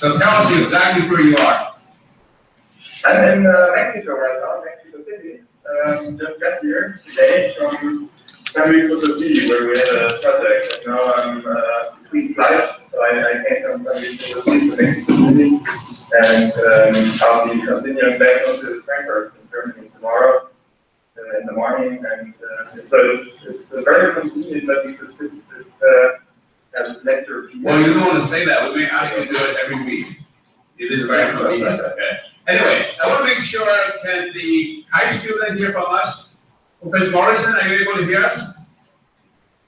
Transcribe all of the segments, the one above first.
So tell us exactly where you are. I'm in Mexico right now, Mexico City. Just got here today from San Luis Potosí, where we had a project. And now I'm between flights, so I came from San Luis Potosí to Mexico City, and I'll be continuing back to Frankfurt in Germany tomorrow in the morning. And so it's very convenient that we could sit as a lecture. Well, you don't want to say that. We may ask you to do it every week. It is very convenient. Okay. Anyway, I want to make sure that the high student hear from us. Professor Morrison, are you able to hear us?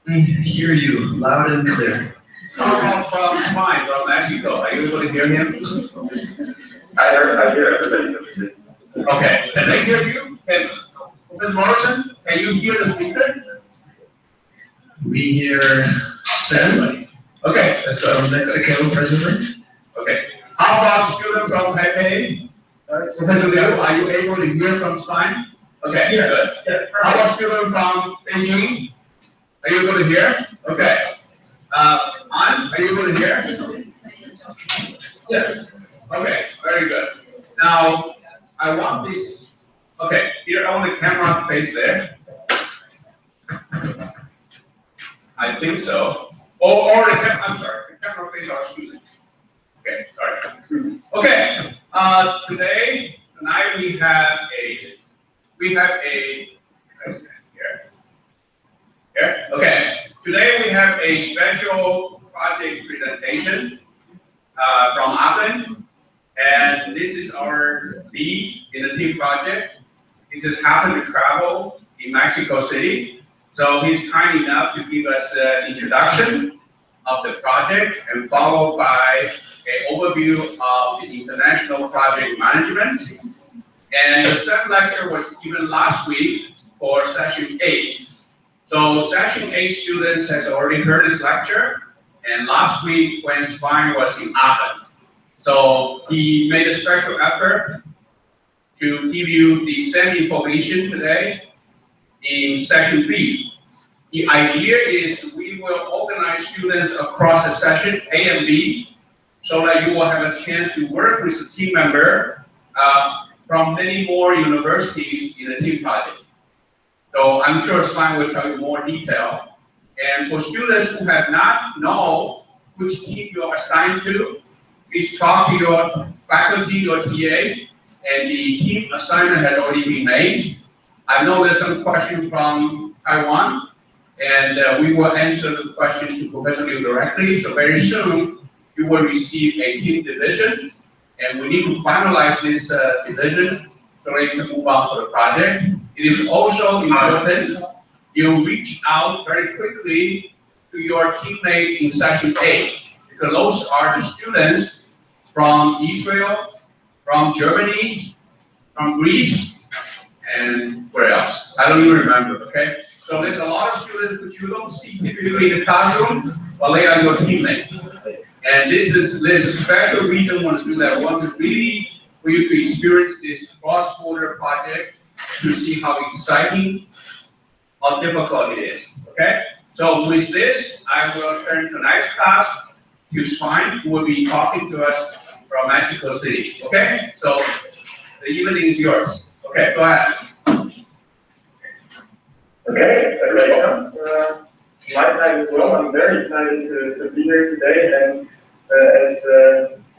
I hear you loud and clear. From Mexico. Are you able to hear him? I hear everybody. Okay. Can they hear you? Professor Morrison, can you hear the speaker? We hear Stanley. Okay, let's go. From Mexico, presently. Okay. How about students from Taipei? Professor Liu, are you able to hear from Spain? Okay, Yeah. good. Yeah. How about students from Beijing? Are you able to hear? Okay. An, are you able to hear? Yeah. Okay, very good. Now, I want this. Okay, here I want the camera to face there. I think so. Or the camera face our students. Okay, sorry. Okay, tonight we have a here. Okay, today we have a special project presentation from Athens, and this is our lead in the team project. He just happened to travel in Mexico City, so he's kind enough to give us an introduction of the project and followed by an overview of the international project management. And the second lecture was given last week for session 8. So session 8 students has already heard this lecture, and last week when Svein was in Athens. So he made a special effort to give you the same information today in session B. The idea is we will organize students across the session A and B so that you will have a chance to work with a team member from many more universities in the team project. So I'm sure Svein will tell you more detail. And for students who have not know which team you are assigned to, please talk to your faculty, your TA, and the team assignment has already been made. I know there's some questions from Taiwan, and we will answer the question to Professor Liu directly. So very soon, you will receive a team division, and we need to finalize this division so that you can move on to the project. It is also important you reach out very quickly to your teammates in session A, because those are the students from Israel, from Germany, from Greece, and where else? I don't even remember, okay? So there's a lot of students which you don't see typically in the classroom, but they are your teammates. And there's a special reason we want to do that. We want to really for you to experience this cross-border project to see how exciting, how difficult it is, okay? So with this, I will turn tonight's class to Svein, who will be talking to us from Mexico City, okay? So the evening is yours. Okay, go ahead. Okay, welcome. My time as well. I'm very excited to be here today, and as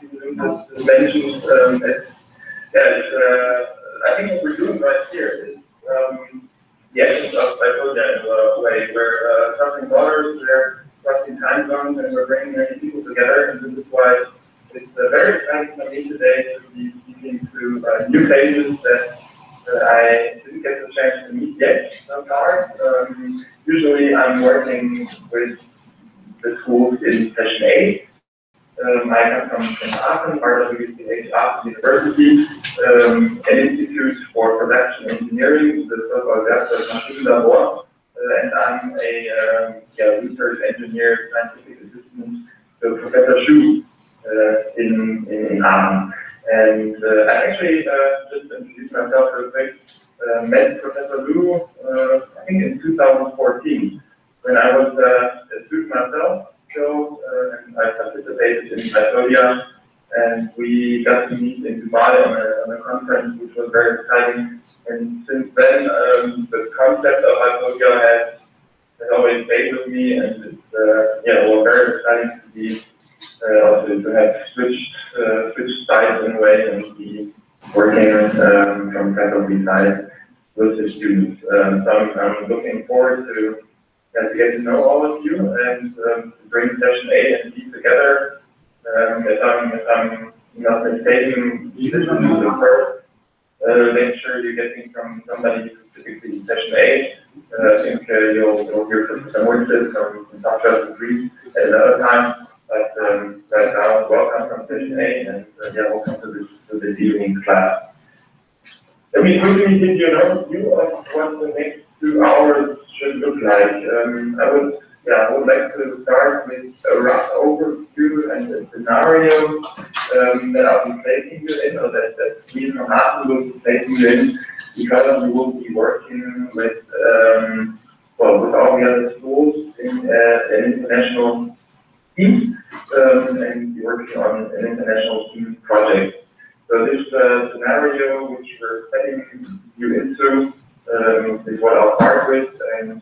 you just mentioned, I think what we're doing right here is the essence of Bipodia in a way. We're crossing borders, we're crossing time zones, and we're bringing many people together, and this is why it's very exciting for me today to be speaking to new faces that I didn't get the chance to meet yet so far. Usually I'm working with the schools in session A. I come from Aachen, part of the Aachen University, an institute for production engineering, the so-called Maschinenlabor, and I'm a research engineer, scientific assistant to Professor Shu in Aachen. And I actually just introduced myself real quick. Met Professor Liu, I think in 2014, when I was a student myself. And I participated in Bipodia and we got to meet in Dubai on a conference, which was very exciting. And since then, the concept of Hypogia has always stayed with me, and it's was very exciting to be also to have switched sides in a way and be working from faculty side with the students. So I'm looking forward to get to know all of you and to bring session A and B together. If I'm not mistaken, this is the first lecture you're getting from somebody specifically in session A. I think you'll hear from some voices from Dr. Degree at another time. But right now, welcome from session A, and welcome to this evening's class. Let me quickly give you an overview of what the next 2 hours should look like. I would like to start with a rough overview and a scenario that I'll be placing you in, or that we from Aachen will be placing you in, because we will be working with with all the other schools in an international team, and be working on an international team project. So this scenario which we're setting you into is what I'll start with, and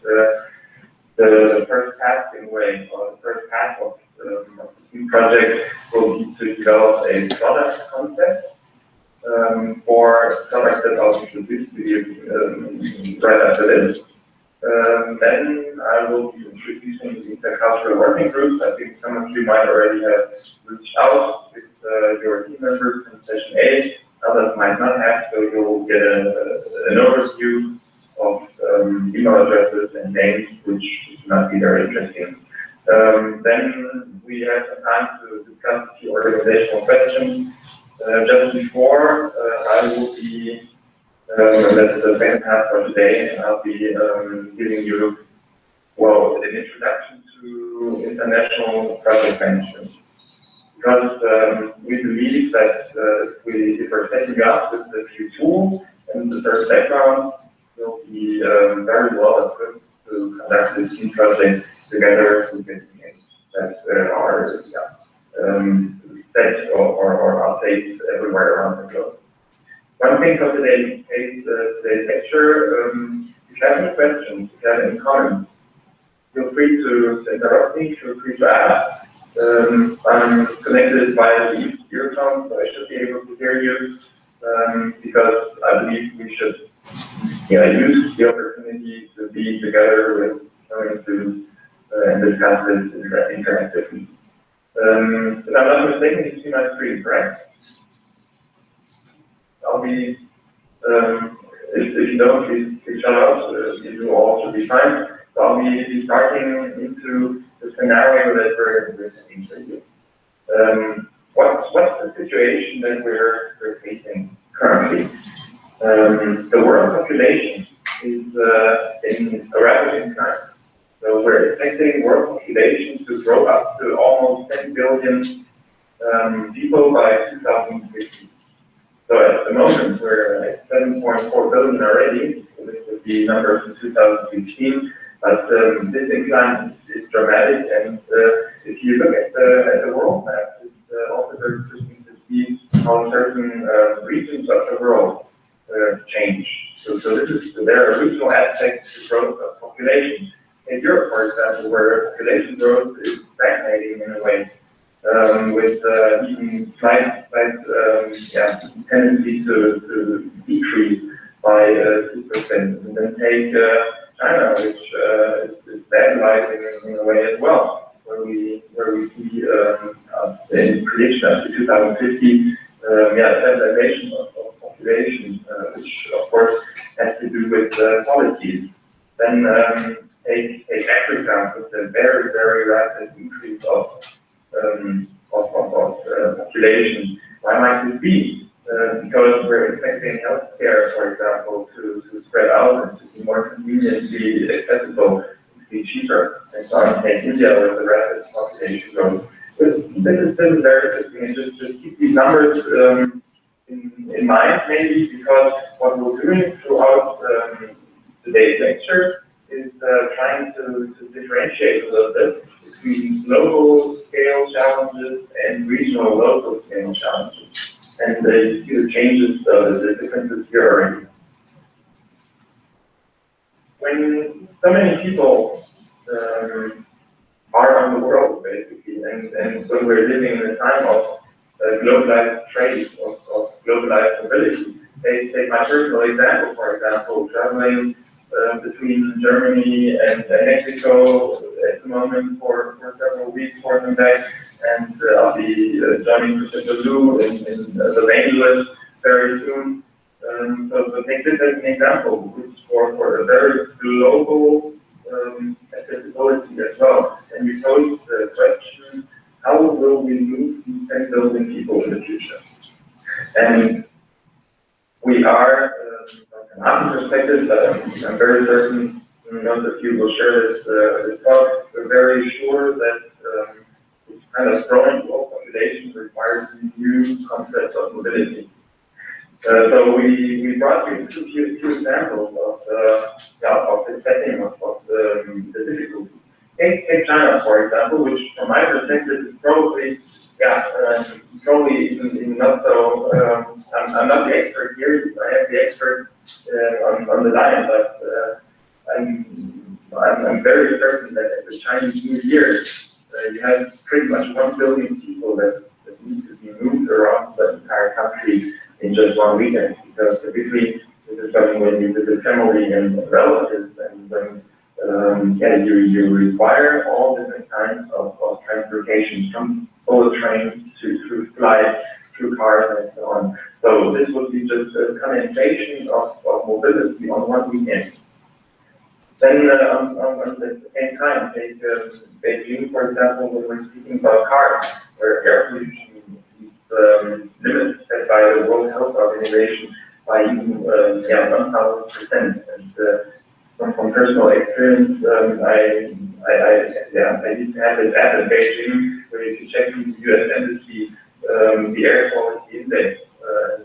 the first task in a way, or the first task of the team project will be to develop a product concept for products that I'll introduce to you right after this. Then I will be introducing the intercultural working groups. I think some of you might already have reached out with your team members in session A. Others might not have, so you'll get an overview of email addresses and names, which might be very interesting. Then we have some time to discuss a few organizational questions. Just before, I will be, that's the second half for today, I'll be giving you, an introduction to international project management. Because we believe that if we're setting up with a few tools and the first background, we'll be very well equipped to conduct this team project together with the teammates that are set or updates everywhere around the globe. One thing for today's lecture, if you have any questions, if you have any comments, feel free to interrupt me, feel free to ask. I'm connected via the earphone, so I should be able to hear you, because I believe we should use the opportunity to be together with learning students and discuss this interactively. If I'm not mistaken, you see my screen, correct? I'll be, if you don't, please shut up, you all should be fine. So I'll be starting into the scenario that we're presenting to you. What's the situation that we're facing currently? The world population is in a rapid incline. So we're expecting world population to grow up to almost 10 billion people by 2050. So at the moment, we're at 7.4 billion already. So this would be numbers in 2015. But this incline is dramatic, and if you look at the world map, it's also very interesting to see how certain regions of the world change. So there are regional aspects to growth of population. In Europe, for example, where population growth is stagnating in a way, with even slight tendency to decrease by 2%. And then take China, which is stabilizing in a way as well, where we see in prediction up to 2050, stabilization of population, which of course has to do with policies. Then take Africa with a very, very rapid increase of population. Why might this be? Because we're expecting healthcare, for example, to spread out and to be more conveniently accessible, to be cheaper. And so I'm saying India with the rapid population growth. This is very interesting, and just keep these numbers in mind, maybe, because what we're doing throughout today's lecture is trying to differentiate a little bit between local scale challenges and regional local scale challenges. And you see the changes, the differences here already. When so many people are on the world, basically, and when we're living in a time of globalized trade, of globalized mobility, take my personal example, for example, traveling between Germany and Mexico at the moment for several weeks, forth and back, and I'll be joining Professor Lu in Los Angeles very soon. So take this as an example, which for a very global accessibility as well. And we pose the question, how will we move these 10 billion people in the future? And we are, from our perspective, I'm very certain most of you will share this thought. We're very sure that this kind of growing global population requires new concepts of mobility. So we brought you two examples of the setting of the difficulty. Take China, for example, which from my perspective is probably, probably even not so, I'm not the expert here, I am the expert on the line, but I'm very certain that at the Chinese New Year, you have pretty much 1 billion people that need to be moved around the entire country in just one weekend, because typically this is something when you visit family and relatives, and when you require all different kinds of transportation, from bullet trains to flights, through cars, and so on. So this would be just a condensation of mobility on one weekend. Then on the same time, take Beijing, for example, when we're speaking about cars, where air pollution is limited by the World Health Organization by even 1,000%. And from personal experience, I used to have this app in Beijing where you could check with the US Embassy the air quality index,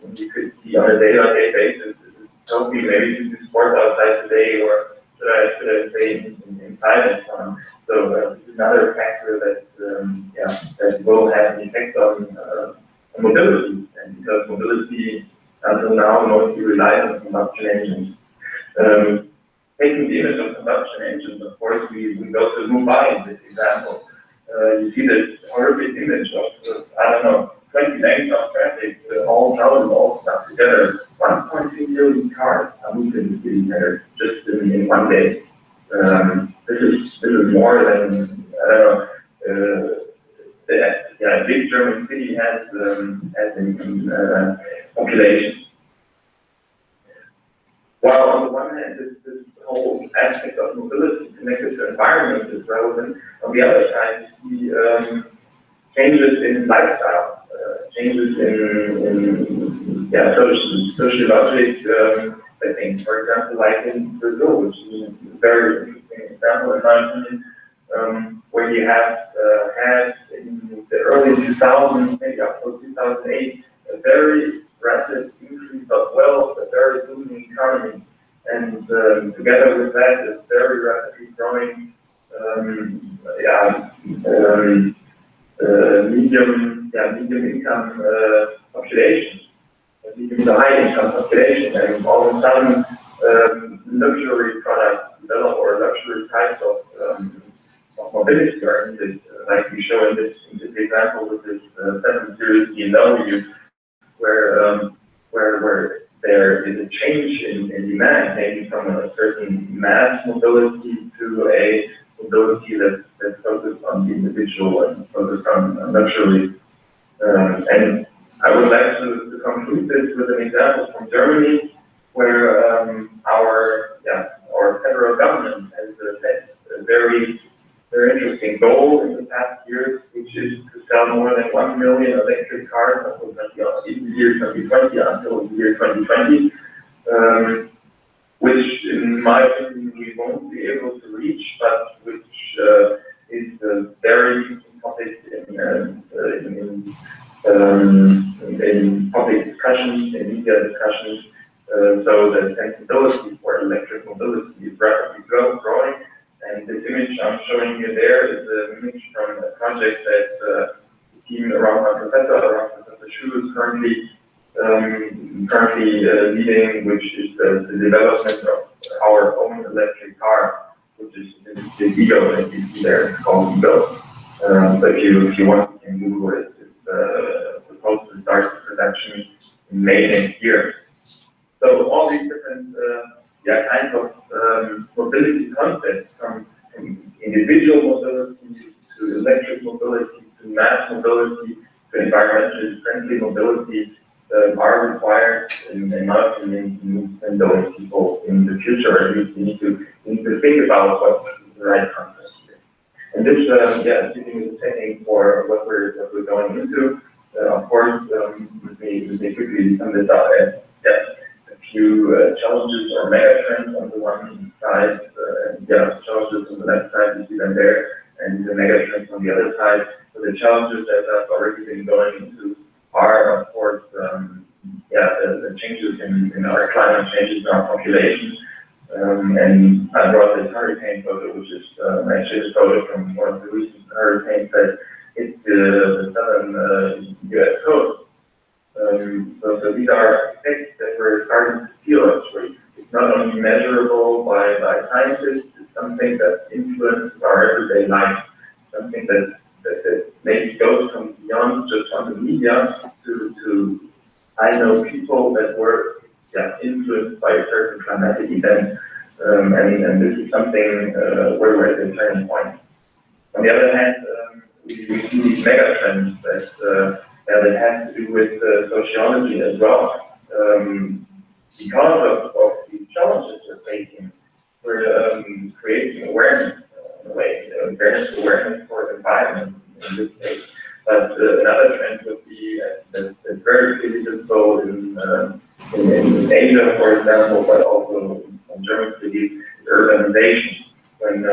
and you could see on a day-by-day basis, totally maybe to do sports outside today, or should I stay inside and so on. So this is another factor that will have an effect on mobility, and because mobility until now mostly relies on combustion engines. Taking the image of combustion engines, of course, we go to Mumbai in this example. You see this horrific image of, I don't know, 20 lanes of traffic, all crowded, all stuck together. 1.2 million cars are moved in the city center just in one day. This is more than, I don't know, a big German city has in population. While on the one hand, this whole aspect of mobility connected to environment is relevant, on the other side, you see changes in lifestyle, changes in sociologic settings. For example, like in Brazil, which is a very interesting example in my opinion, where you have had in the early 2000s, maybe up to 2008, a very rapid increase of wealth, a very booming economy, and together with that, a very rapidly growing medium income population, medium to high income population, and all of a sudden luxury products develop, or luxury types of mobility are needed, like we show in this example with this 7 Series BMW, where there is a change in demand, maybe from a certain mass mobility to a mobility that's focused on the individual and focused on luxury. And I would like to conclude this with an example from Germany, where our federal government has set a very interesting goal in the past years, which is to sell more than 1 million electric cars until in the year 2020, until the year 2020, which in my opinion we won't be able to reach, but which is a very interesting topic in public discussions, in media discussions, So the sensibility for electric mobility is rapidly growing. And this image I'm showing you there is an image from a project that the team around Professor Shu is currently leading, which is the development of our own electric car, which is the Ego that you see there. It's called Ego. So if you want, you can Google it. It's supposed to start production in May next year. So all these different kinds of mobility concepts, from individual mobility to electric mobility to mass mobility to environmentally friendly mobility, are required in my opinion to move those people in the future. At least we need to think about what's the right concept here. And this giving you the setting for what we're going into. Of course, let me quickly sum this up. A few challenges or mega trends on the one side, challenges on the left side, you see them there, and the mega trends on the other side. So the challenges that I've already been going into are, of course, the changes in our climate, changes in our population. And I brought this hurricane photo, which is actually a photo from one of the recent hurricanes that hit the southern U.S. coast. So these are effects that we're starting to feel actually. It's not only measurable by scientists, it's something that influences our everyday life, something that maybe goes from beyond just on the media to I know people that were influenced by a certain climatic event, and this is something where we're at a turning point. On the other hand, we see these mega trends that have to do with sociology as well. Because of the challenges we're facing, we're creating awareness in a way, awareness for the environment in this case. But another trend would be that's very visible in Asia, for example, but also in German cities, urbanization. When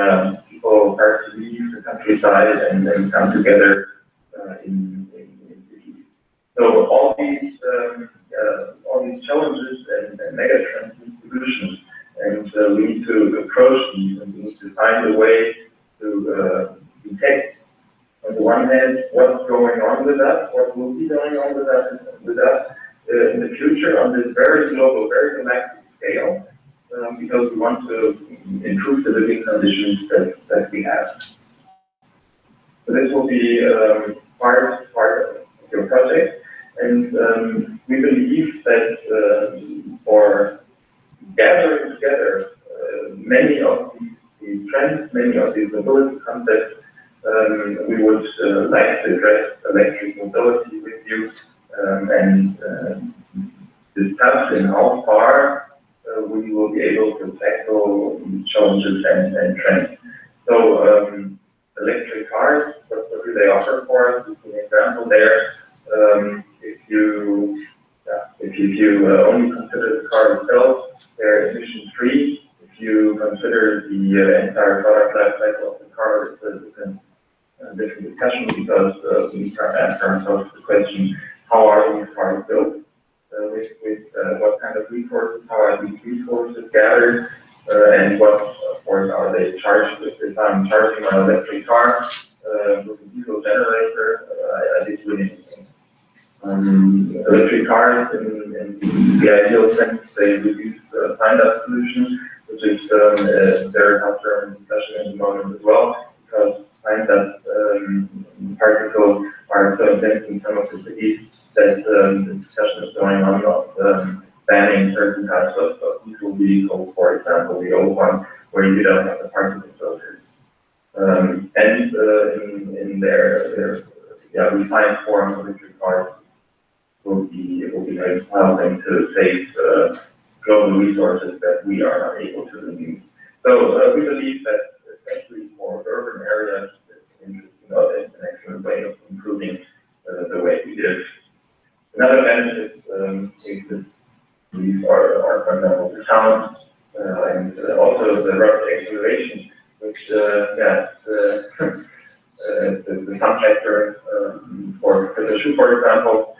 people start to leave the countryside and then come together in cities. So all these challenges and mega trends need solutions, and we need to approach these, and we need to find a way to detect, on the one hand, what's going on with us, what will be going on with us in the future on this very global, very galactic scale, because we want to improve the living conditions that we have. So this will be part of your project, and we believe that for gathering together many of these trends, many of these mobility concepts, we would like to address electric mobility with you and discuss in how far we will be able to tackle these challenges and trends. So electric cars, what do they offer for us? An example there. If you only consider the car itself, they're emission free. If you consider the entire product life cycle of the car, it's a different discussion, because we start asking ourselves the question: how are these cars built? With what kind of resources? How are these resources gathered? And what, of course, are they charged with? If I'm charging my electric car with a diesel generator, I did do anything. Electric cars, in the ideal sense, they reduce sign-up solution, which is a very hot-term discussion at the moment as well, because sign-up particles are so intense in some of the cities that the discussion is going on of banning certain types of diesel vehicles, for example, the old one, where you don't have the particle filters. And in their refined form, electric cars will be helping to save global resources that we are not able to use. So we believe that, especially for urban areas, it's an excellent way of improving the way we live. Another benefit is that these are, for example, the sound and also the road acceleration, which the sound factor for the shoe, for example,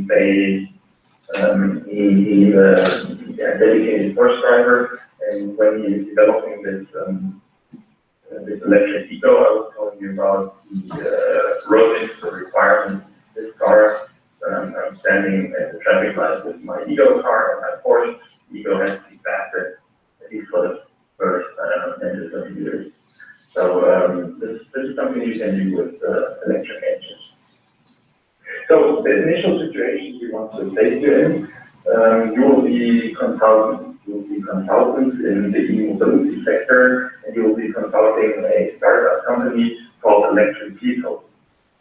they a dedicated bus driver, and when he is developing this this electric Eco I was telling you about, he wrote into the requirement this car. I'm standing at the traffic light with my Eco car and my Porsche. Eco has to be faster, at least for the first, 10 to 20 years. So this is something you can do with electric engines. So the initial situations we want to place you in, you will be consultants. You will be consultants in the e-mobility sector, and you will be consulting a startup company called Electric Vehicles.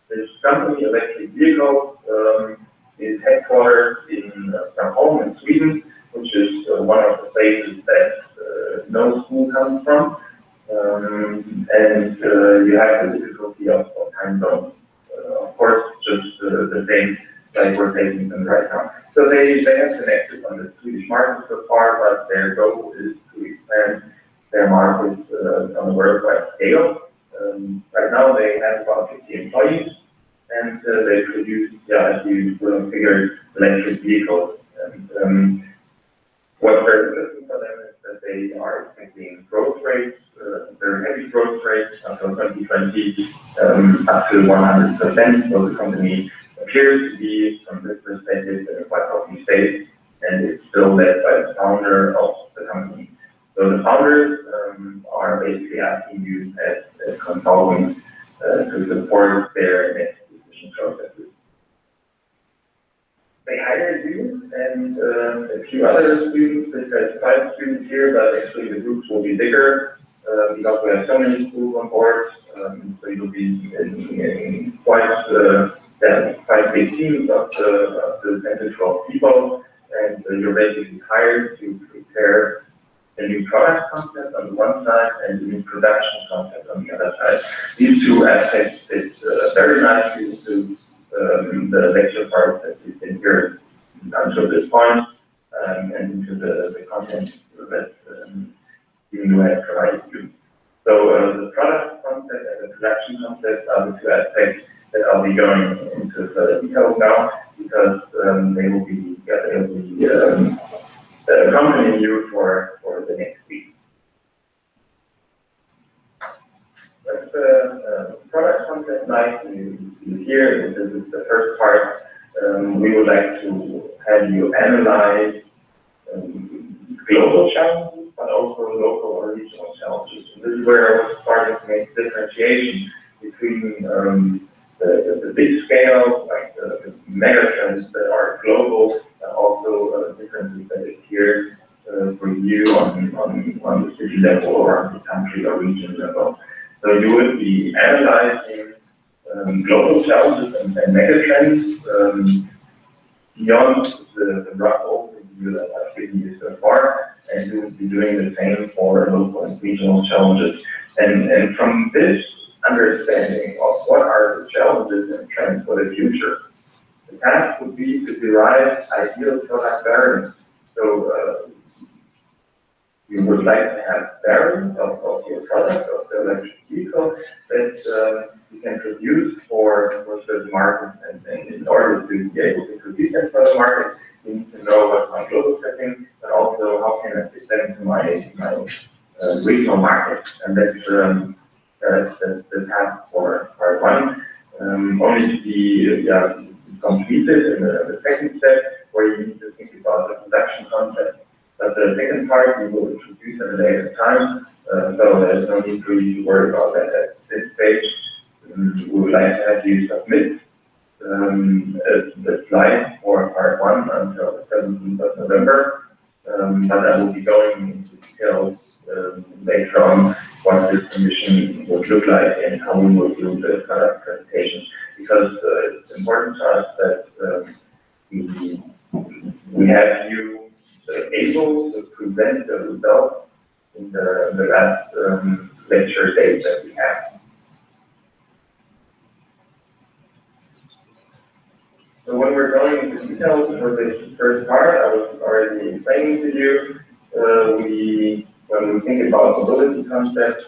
This company, Electric Vehicles, is headquartered in Stockholm in Sweden, which is one of the places that no school comes from. And you have the difficulty of time zones. Of course, just the same like we're taking them right now. So they have connected on the Swedish market so far, but their goal is to expand their market on a worldwide scale. Right now they have about 50 employees, and they produce, as you figured, electric vehicles. And what they're looking for them is that they are expecting growth rates, very heavy growth rates until 2020, up to 100%. So the company appears to be, from this perspective, in a quite healthy state, and it's still led by the founder of the company. So the founders are basically asking you as consultants to support their next decision processes. They hired you and a few other students. There's 5 students here, but actually the groups will be bigger because we have so many schools on board. So you'll be in quite big teams of the 10 to 12 people, and you're basically hired to prepare a new product concept on the one side and a new production concept on the other side. These two aspects fit very nicely into the lecture part that you've been here until this point, and into the content that you have provided you. So the product concept and the production concept are the two aspects that I'll be going into further detail now, because they will be accompanying you for the next week. That's the product concept like you see here. This is the first part. We would like to have you analyze global challenges, but also local or regional challenges. And this is where I was starting to make differentiation between the big scale, like the mega trends that are global, and also differences that appear for you on the city level or on the country or region level. So you would be analyzing global challenges and mega trends beyond the rough overview that I've given you so far, and you would be doing the same for local and regional challenges. And from this understanding of what are the challenges and trends for the future, the task would be to derive ideal product variants. So you would like to have variants of your product, of the electric vehicle, that you can produce for certain markets. And in order to be able to produce that for the market, you need to know what's my global setting, but also how can I fit that into my regional market. And that's the task for part 1, only to be completed in the second step, where you need to think about the production concept. But the second part we will introduce at a later time, so there's no need for you to worry about that at this stage. We would like to have you submit the slides for part 1 until the 17th of November, but I will be going into details later on what this submission would look like and how we will do the product presentation, because it's important to us that we have you able to present the results in the last lecture date that we have. So when we're going into details for this first part, I was already explaining to you, when we think about mobility concepts,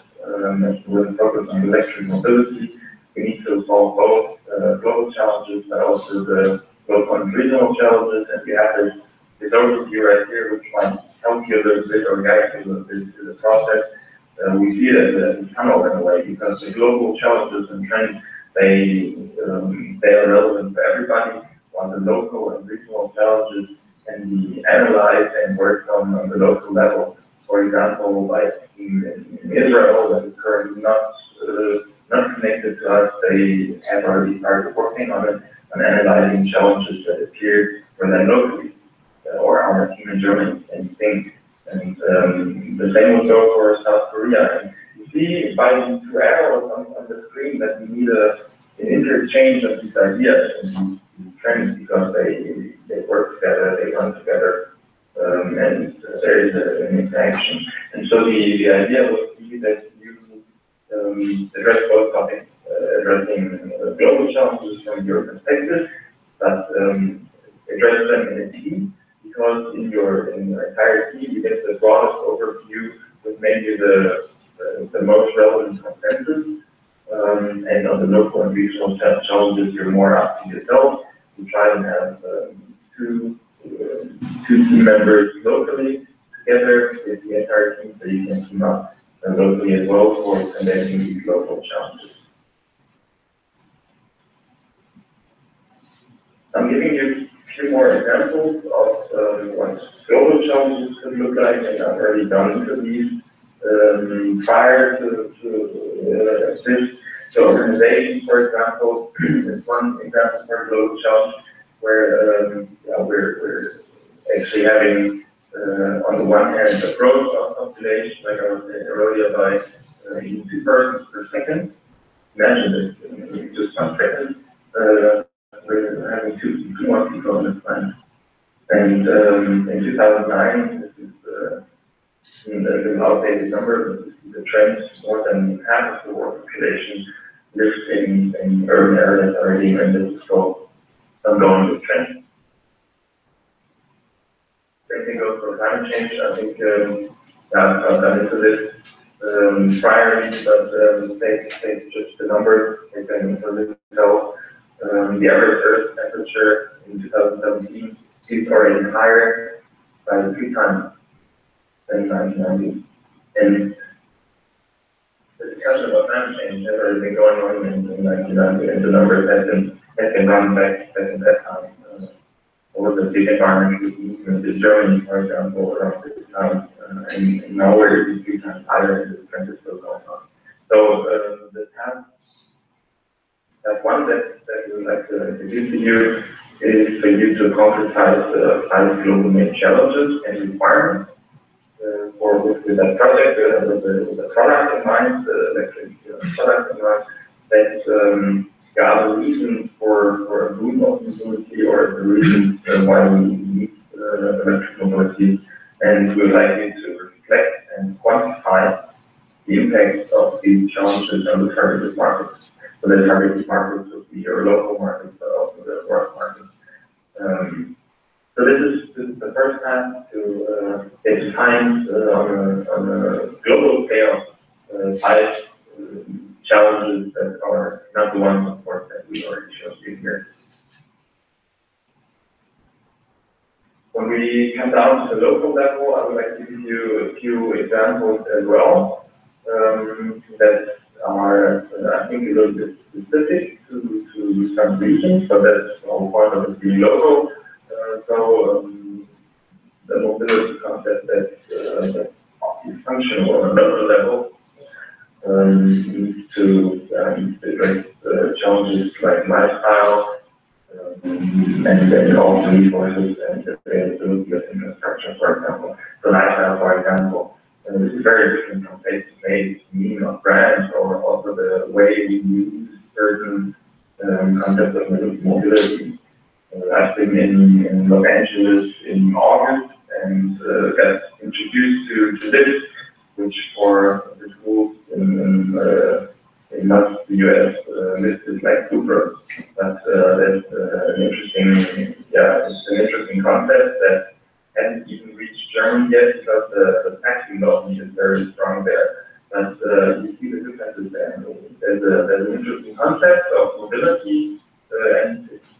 with focus on electric mobility, we need to solve both global challenges, but also the local and regional challenges, and we have this overview right here, which might help you a little bit or guide you a little bit through the process. We see it as a tunnel in a way, because the global challenges and trends, they are relevant for everybody, while the local and regional challenges can be analyzed and worked on the local level. For example, like in Israel, that is currently not connected to us, they have already started working on it, on analyzing challenges that appear for them locally, or our team in Germany, and think. And the same would go for South Korea. And you see by these two arrows on the screen that we need an interchange of these ideas and these trends, because they work together, they run together, and there is an interaction. And so the idea would be that you address both topics, addressing global challenges from your perspective, but address them in a team, because in your entire team you get the broadest overview with maybe the most relevant consensus, and on the local and regional challenges you're more up to yourself. You try to have two team members locally together with the entire team, so you can team up locally as well for conducting these local challenges. I'm giving you a few more examples of what global challenges could look like, and I've already done into these prior to this. So organization, for example, is one example for a global challenge where we're actually having, on the one hand, the growth of population, like I was saying earlier, by 2 persons per second. Imagine this in just 1 second. We're having 2 more people on this planet. And in 2009, this is an outdated number, but this is the trend. More than half of the world population lives in urban areas already, and this is so ongoing with trend. Same thing goes for climate change. I think I've done into this prior, but take just the numbers. We can tell the average Earth temperature in 2017 is already higher by 3 times than 1990. And the discussion about climate change has already been going on in 1990, and the numbers have been run back in that time. There was a big environmental movement in Germany, for example, around this time, and now we're 3 times higher, and the trend is still going on. So the task one that we would like to give to you is for you to concretize the 5 global main challenges and requirements for with that project, with the product in mind, the electric product in mind, that are the reasons for a boom of mobility, or the reasons why we need electric mobility, and we would like you to reflect and quantify the impact of these challenges on the targeted markets. So the targeted markets would be your local markets, but also the world markets. So this is the first time to define on a global scale 5 challenges that are not the ones, of course, that we already showed you here. When we come down to the local level, I would like to give you a few examples as well that are, I think, a little bit specific to some regions, but that's all part of it being local. The mobility concept that is functional on a local level needs to address challenges like lifestyle and also resources and availability of infrastructure, for example. So lifestyle, for example, this is very different from place to place, meaning of brands, or also the way we use certain concepts of mobility. I've been in Los Angeles in August and got introduced to this, which for the schools in most of the US listed like Uber. But that's an interesting concept that hasn't even reached Germany yet, because the taxi lobby is very strong there. But you see the differences there. There's an interesting concept of mobility, and it's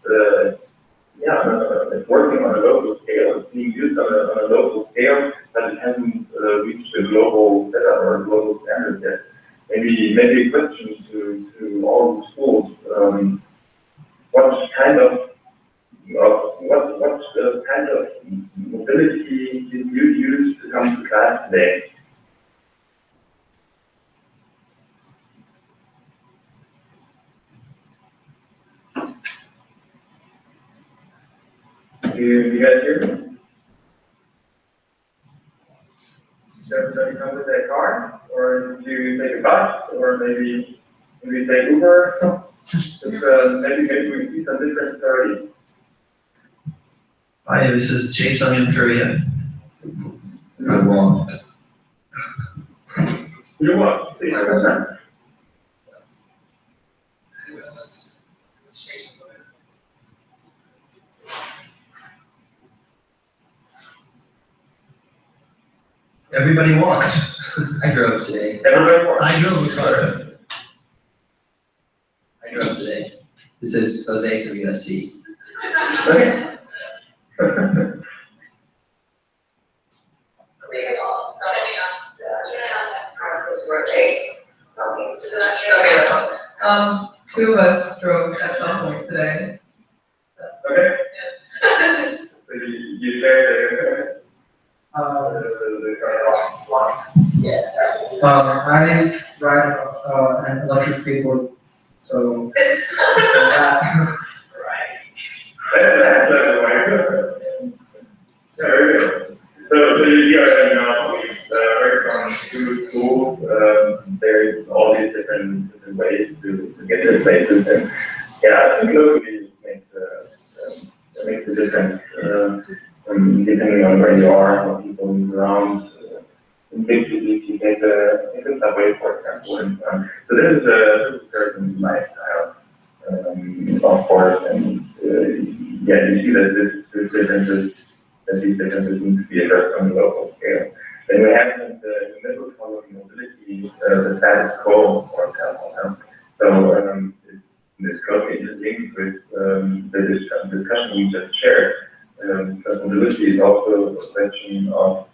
kind of mobility did you use to come to class today? Do you guys hear me? Does everybody come with their car? Or do you take a bus? Or maybe take Uber? Maybe we see some different stories. Hi, this is Jason in Korea. I walked. You walked? Everybody walked. I drove today. Everybody walked. I drove a car. I drove today. This is Jose from USC. Okay. Two of us drove at some point today. Okay. So you share the car. I ride an electric skateboard, so that. That's very good. So you are right from school. There's all these different ways to get to places, and yeah, I think locally makes a difference. Depending on where you are, what people move around. In big cities, you take the subway, for example, and so there's a certain lifestyle, of course, and yeah, you see that these differences need to be addressed on the local scale. Then we have in the middle column mobility, the status quo, for example. So this closely is linked with the discussion we just shared. Because mobility is also a question of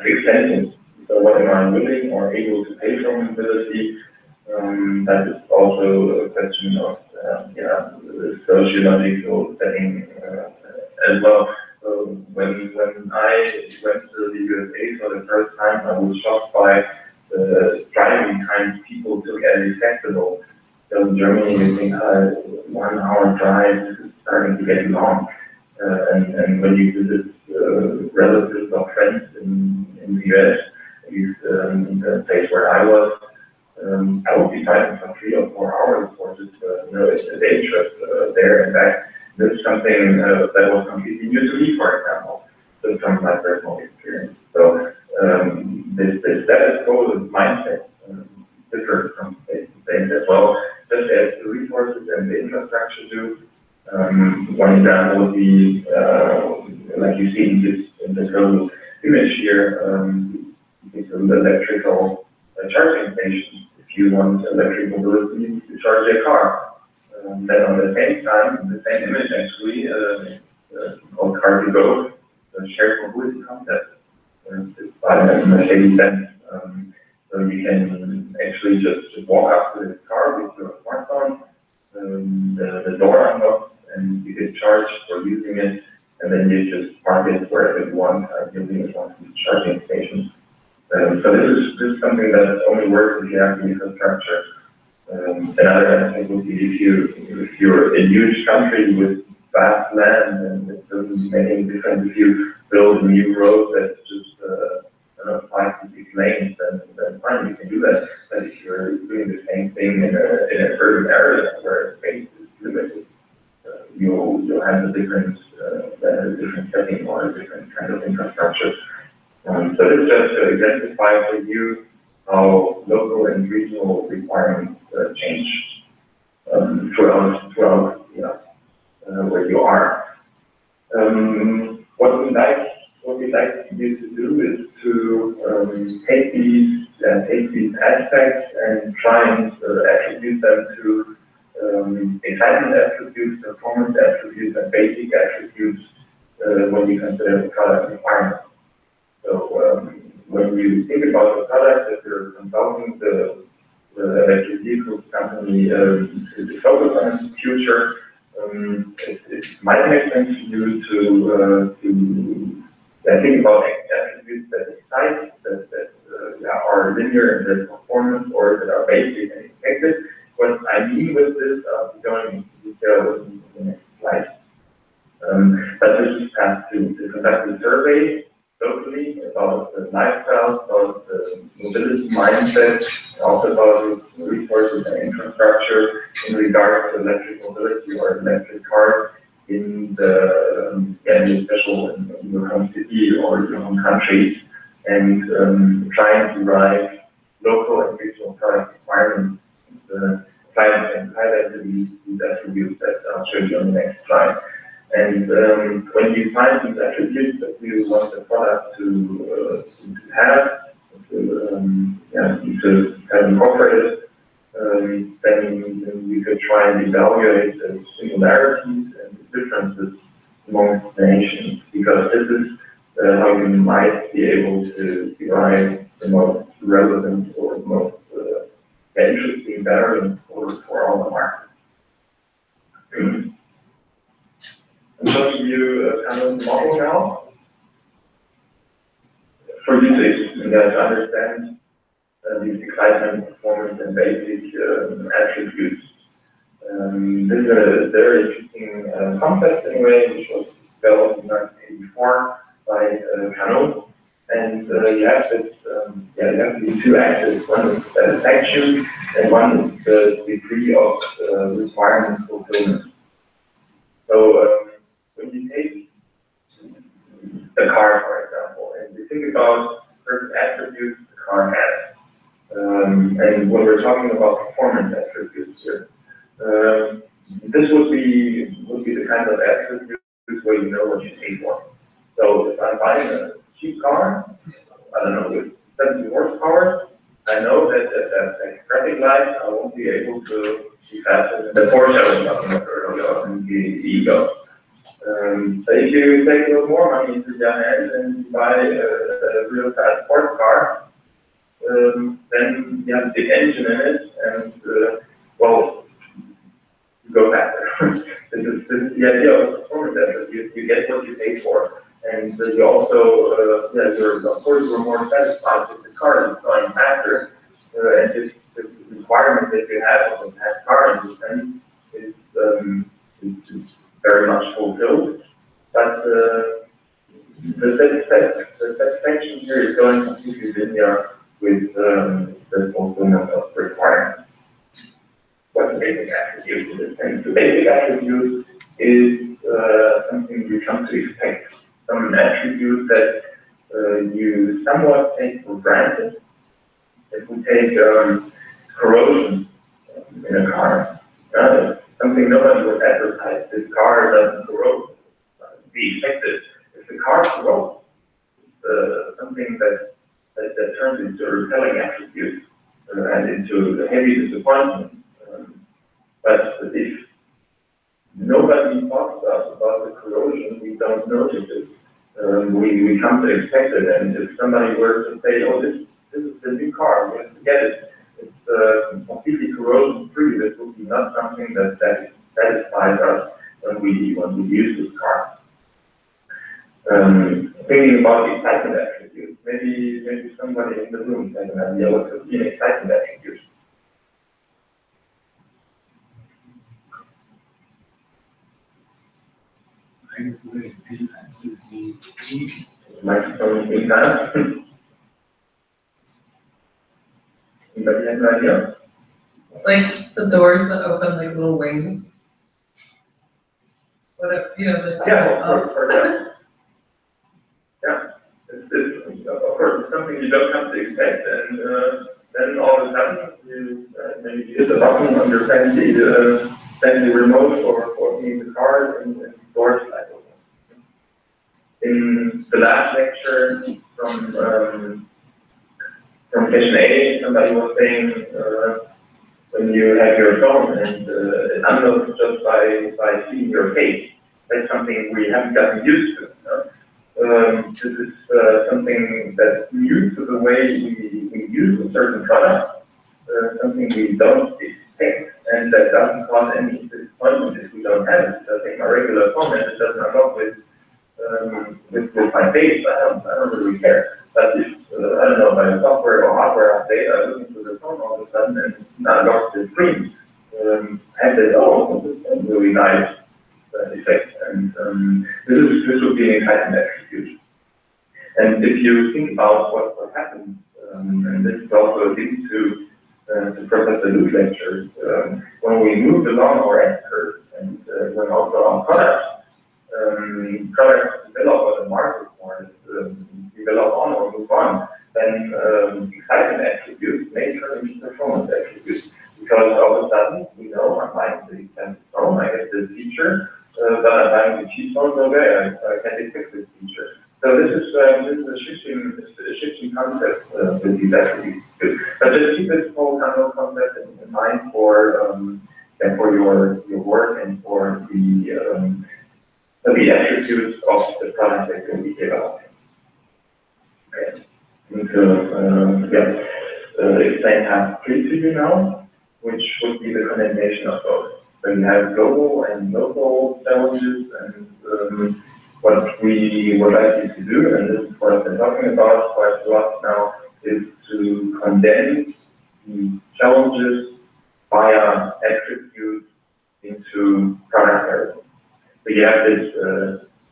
extension. So what am I willing or able to pay for mobility? That is also a question of sociological setting as well. So when I went to the USA for the first time, I was shocked by the driving times people took as acceptable. So in Germany, you think 1 hour drive is starting to get long. And when you visit relatives or friends in the US, at least in the place where I was, I would be driving for 3 or 4 hours for just a day trip there and back. This is something that was completely new to me, for example, just from my personal experience. So this status quo mindset differs from place to place as well, just as the resources and the infrastructure do. One example would be, like you see in this little image here, it's an electrical charging station. If you want electric mobility, you charge your car. Then on the same time, the same image actually, called Car2Go, the shared mobility concept. It's by Mercedes-Benz. So you can actually just walk up to the car with your smartphone, the door unlocks, and you get charged for using it, and then you just park it wherever you want, using it one of these charging stations. So this is something that only works if you have the infrastructure. Another aspect would be if you're a huge country with vast land and with many different, if you build a new road that's just 5 to 6 lanes, then fine, you can do that. But if you're doing the same thing in an urban area where space is limited, you'll have a different setting or a different kind of infrastructure. So it's just to identify for you how local and regional requirements change throughout where you are. What we like you to do is to take these aspects and try and attribute them to excitement attributes, performance attributes, and basic attributes when you consider the product requirements. So when you think about the product that you're consulting the electric vehicles company to focus on in the future, it might make sense to you to think about attributes that excite, that are linear in their performance or that are basic and expected. What I mean with this, I'll be going into detail in the next slide. But we just have to conduct a survey locally about the lifestyle, about the mobility mindset, and also about resources and infrastructure in regards to electric mobility or electric cars in the special in your home city or your home country, and trying to drive local and regional product requirements, apply that to these attributes that I'll show you on the next slide. And when you find these attributes that you want the product to have, to have incorporated, then you could try and evaluate the similarities and the differences among the nations, because this is how you might be able to derive the most relevant or most interesting variant for all the markets. I'm showing you a kind of model now for you to understand these excitement, performance, and basic attributes. This is a very interesting concept in a way, which was developed in 1984 by Kano. And you have these two axes. One is satisfaction, and one is the degree of requirement fulfillment. So when you take the car, for example, and you think about certain attributes the car has, and when we're talking about performance attributes here, this would be the kind of attributes where you know what you pay for. So if I'm buying a cheap car, I don't know, with 70 horsepower, I know that at traffic lights I won't be able to be faster than the Porsche I was talking about earlier, and the Ego. So if you take a little more money into your hand and you buy a real fast sports car, then you have a big engine in it, and well, you go faster. This is the idea of performance attributes. You get what you pay for, and you also, of course, you're more satisfied with the car is going faster, and this requirement that you have of a fast car is very much fulfilled, but the satisfaction here is going completely linear with the fulfillment of requirements. What the basic attribute is, and the basic attribute is something you come to expect from an attribute that you somewhat take for granted. If we take corrosion in a car, something nobody would advertise. This car doesn't corrode. Be expected. If the car corrodes, it's something that turns into a repelling attribute and into a heavy disappointment. But if nobody talks about the corrosion, we don't notice it. We come to expect it, and if somebody were to say, "Oh, this is the new car, we have to get it. It's completely corrosion-free," this would be not something that satisfies us when we use this car. Thinking about the excitement attributes, maybe somebody in the room has an idea what could be an excitement attribute. Microphone being kind. Anybody have an idea? Like the doors that open like little wings. What if, the Of course, yeah. Of course, it's something you don't come to expect, and then all of a sudden, maybe hit the button on your fancy remote for being the car, and the doors slide open. In the last lecture from session A, somebody was saying when you have your phone and it unlocks just by seeing your face, that's something we haven't gotten used to. This is something that's new to the way we use a certain product, something we don't expect, and that doesn't cause any disappointment if we don't have it. my regular phone and it doesn't unlock with my face, I don't really care. But if, I don't know, by a software or hardware update, I look into the phone all of a sudden and unlock the screen. I said, oh, this is a really nice effect. And this would be an exciting attribute. And if you think about what happens, and this is also linked to Professor Lu's lectures, when we move along our S-curve, and when also our products develop or the market for develop on or move on, then excitement attributes may turn into performance attributes. Because all of a sudden, we know I'm buying the expensive phone, I get this feature, but I'm buying the cheap phone, okay, I can't expect this feature. So this is a shifting concept with these attributes. But just keep this whole kind of concept in mind for your work and for the attributes of the product that you'll be developing. Okay. And explain task 3 to you now, which would be the condensation of both. So you have global and local challenges, and what we would like you to do, and this is what I've been talking about quite a lot now, is to condense the challenges via attributes into product areas. So you have this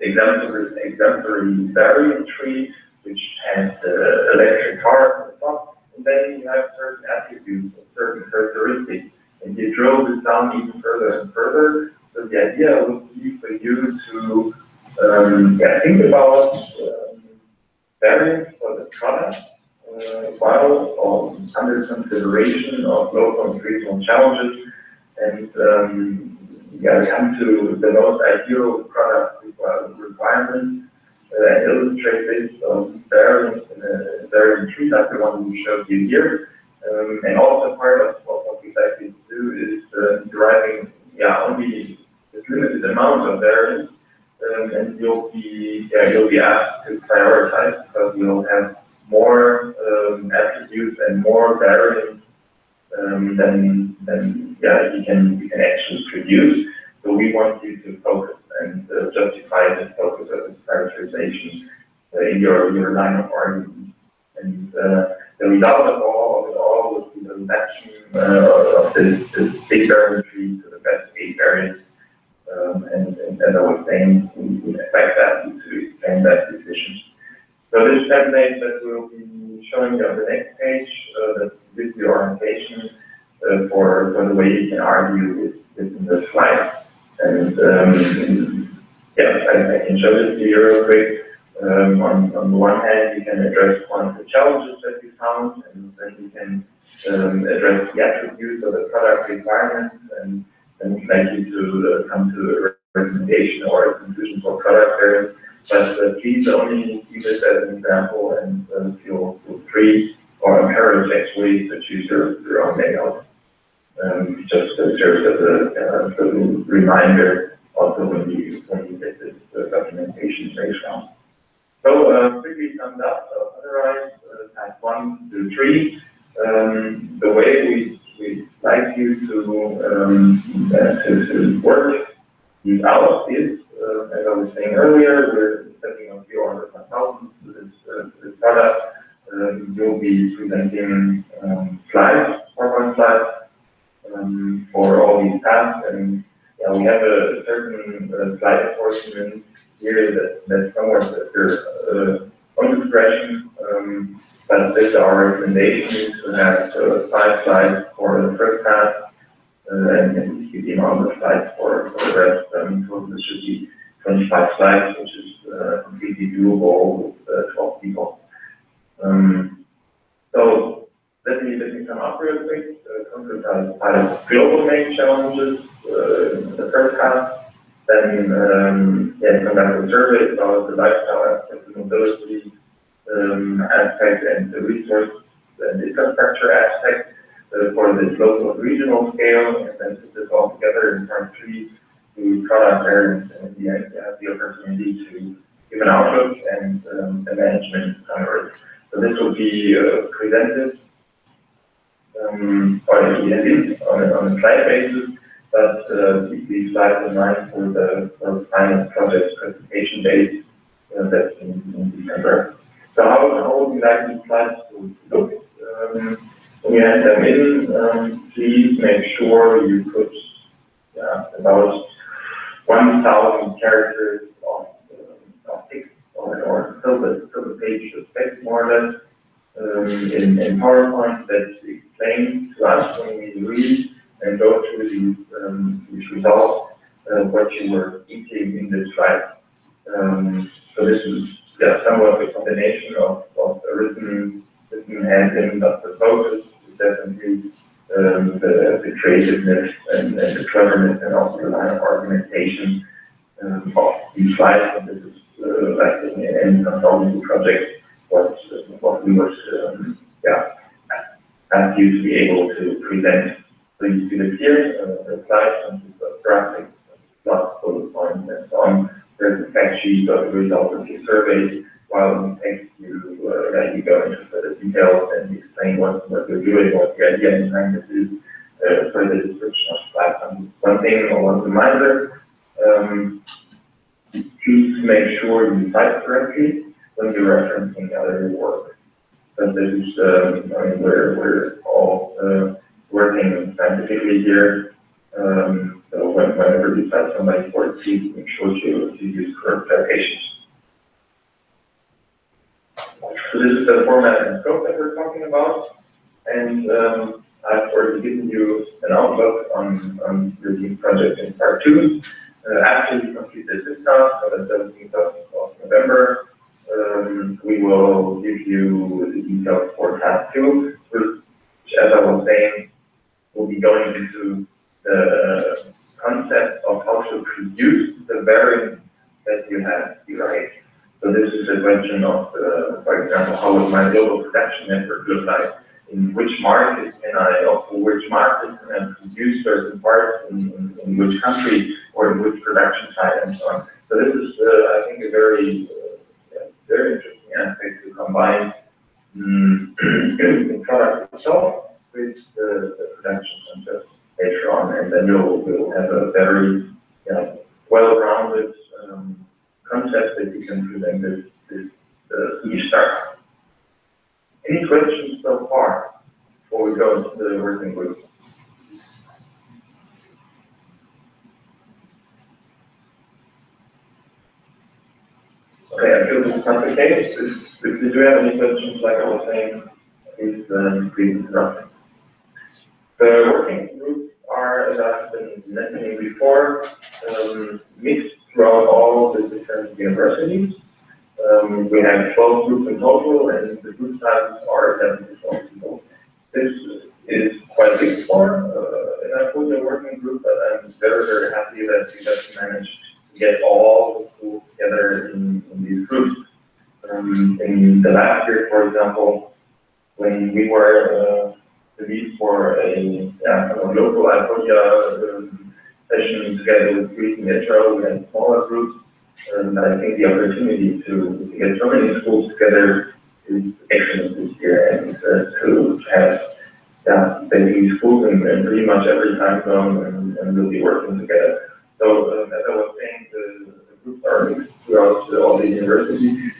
exemplary variant tree, which has the electric car at the top, and then you have certain attributes, certain characteristics, and you drill this down even further and further. So the idea would be for you to think about variants for the product while under consideration of local and regional challenges, and come to the most ideal product requirements and illustrate this variants in a variant tree like the one we showed you here. And also part of what we'd like you to do is deriving only this limited amount of variants. And you'll be asked to prioritize because you'll have more attributes and more variants than you can actually produce. So we want you to focus and justify this focus of this prioritization in your line of argument. And the result of all would be the reduction of this big variant tree to the best 8 variants. And as I was saying, we expect that to explain that decision. So this template that we'll be showing you on the next page, that gives you orientation for the way you can argue within the slide. And I can show this to you real quick. On the one hand, you can address one of the challenges that you found, and then you can address the attributes of the product requirements, and we'd like you to come to a recommendation or a conclusion for product areas. But please only use this as an example, and feel free or encouraged actually to choose your own layout. Just serves as a reminder also when you get this documentation later on. So quickly summed up, summarize type 1 to 3. The way we like you to work these out is, as I was saying earlier, we're setting up your consultants to this product. You'll be presenting slides, PowerPoint slides, for all these tasks, and we have a certain slide apportionment here that's somewhat on discretion, but this is our recommendation to have 5 slides for the first task, and keep the amount of slides for the rest. So this should be 25 slides, which is completely doable with 12 people. So let me come up real quick. Concretize 5 global main challenges in the first half. Then conduct a survey about the lifestyle aspect, the mobility aspect, and the resource and infrastructure aspect for this local and regional scale, and then put this all together in part 3 to product areas, and at the end you have the opportunity to give an outlook and a management summary. So this will be presented on a slide basis, but keep these slides in mind for the final project presentation date, that's in December. So how would you like these slides to look? When you hand them in, please make sure you put about 1,000 characters of text or fill the page of text more or less in PowerPoint that explains to us when we read and go through these results what you were eating in this slide. So this is somewhat a combination of a written handling, but the focus is definitely the creativeness and the cleverness and also the line of argumentation of these slides. And this is like in any consulting project, what we would ask you to be able to present. So you see the here, the slides, and the graphics, lots of bullet points and so on. There's a fact sheet of the results of your survey, while in text you go into further details and explain what you're doing, what the idea behind it is, further description of slides. One thing or one reminder, please make sure you type correctly when you're referencing other work. So this is, we're all working scientifically here. So whenever you cite somebody's work, please make sure to use correct citations. So this is the format and scope that we're talking about, and I've already given you an outlook on your team project in part 2. After you complete this task, so the 17th of November, we will give you the details for task 2, which, as I was saying, will be going into the concept of how to produce the variant that you have derived. So this is a question of, for example, how would my global production network look like? In which markets can I, or for which markets can I produce certain parts in which country or in which production site and so on. So this is, I think, a very interesting aspect to combine the product itself with the production concept later on, and then we'll have a very well-rounded concept that you can present this e-start. Any questions so far before we go into the working group? Okay, I feel this is not the case. If you do have any questions, like I was saying, please interrupt me. The working groups are, as I've been mentioning before, mixed throughout all the different universities. We have 12 groups in total, and the group sizes are 7 to 12 people. This is quite big for an IPODIA working group, but I'm very, very happy that we just managed to get all the schools together in these groups. In the last year, for example, when we were the lead for a local IPODIA session together with Greece and Israel, we had smaller groups. And I think the opportunity to get so many schools together is excellent this year, and to have basically schools in pretty much every time zone and really working together. So as I was saying, the groups are mixed throughout all the universities.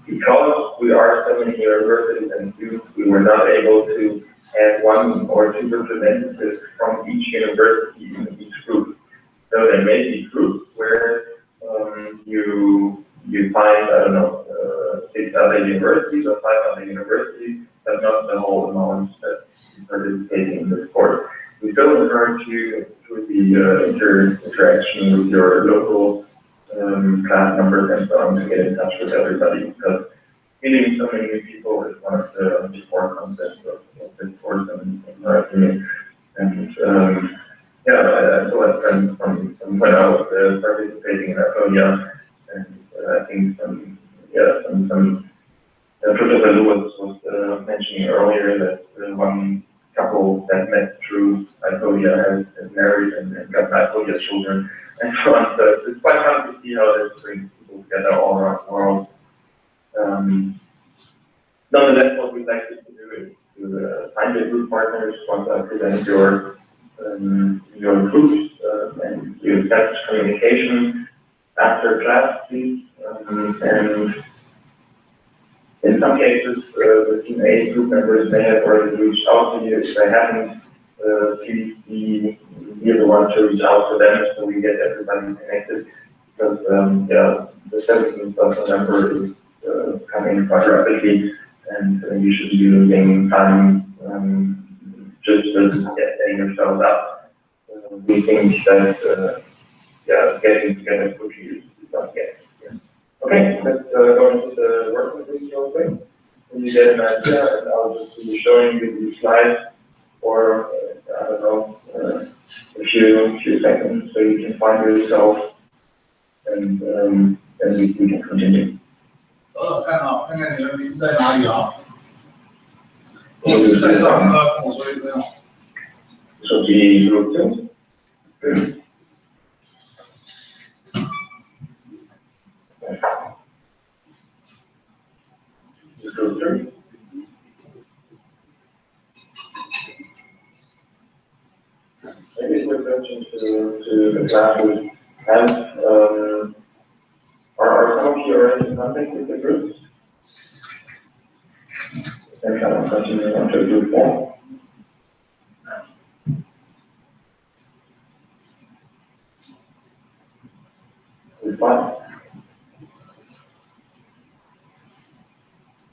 Because we are so many universities and students, we were not able to have 1 or 2 representatives from each university in each group. So there may be groups where you find, I don't know, 6 other universities or 5 other universities, but not the whole amount that participating in this course. We still encourage you through the interaction with your local class numbers and so on to get in touch with everybody, because meeting so many new people is one of the core concepts of this course, in my opinion. And I still have friends from when I was participating in IPODIA, and I think some Professor Lewis was mentioning earlier that one couple that met through IPODIA has married and got IPODIA children and so on. So it's quite fun to see how this brings people together all around the world. Nonetheless, what we'd like you to do is to find your group partners once I present your group information after class, please. And in some cases, the Team A group members may have already reached out to you. If they haven't, please be the one to reach out to them so we get everybody connected. Because the 17th person number is coming quite rapidly, and you should be losing time just getting yourselves up. We think that getting together quickly is not yet. Okay, let's go into the work with this real quick. You get an idea, and I'll just be showing you the slides for I don't know a few seconds, so you can find yourself, and then we can continue. 看看你的名字在哪里啊？我名字在上，跟我说一声哦。手机录制。Filter. Maybe a quick question to the class we have. Are some of you already in contact with the groups? Then kind of continue on to group 4. Group 5.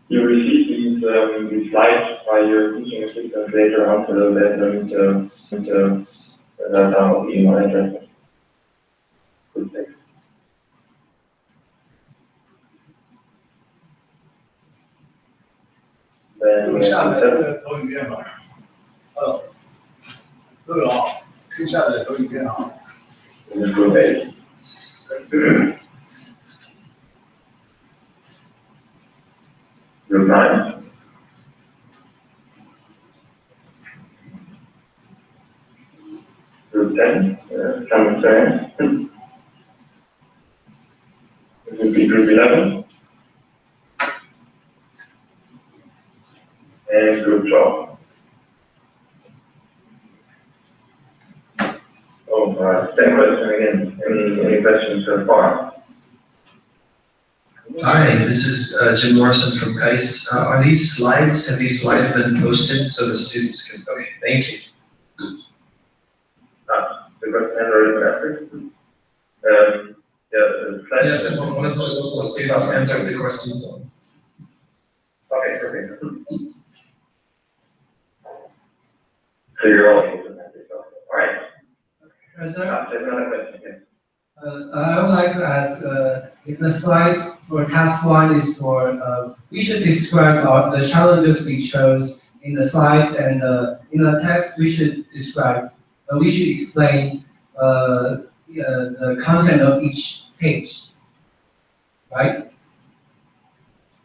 You receive these slides by your teaching assistant later on, so let them download the email address. Good, thanks. Then 下载这个投影片吧。对哦，可以下载投影片啊。Group 8. Group 9. Group 10, coming soon. This would be Group 11. And Group 12. Oh, same question again. Any questions so far? Hi, this is Jim Morrison from KAIST. Have these slides been posted so the students can, okay, thank you. The question has already been answered. Yes, one of the local students answered the question. Okay, perfect. So you're all able to answer yourself. All right. There's another question here. I would like to ask if the slides for task 1 is for, we should describe the challenges we chose in the slides, and in the text we should describe, we should explain the content of each page, right?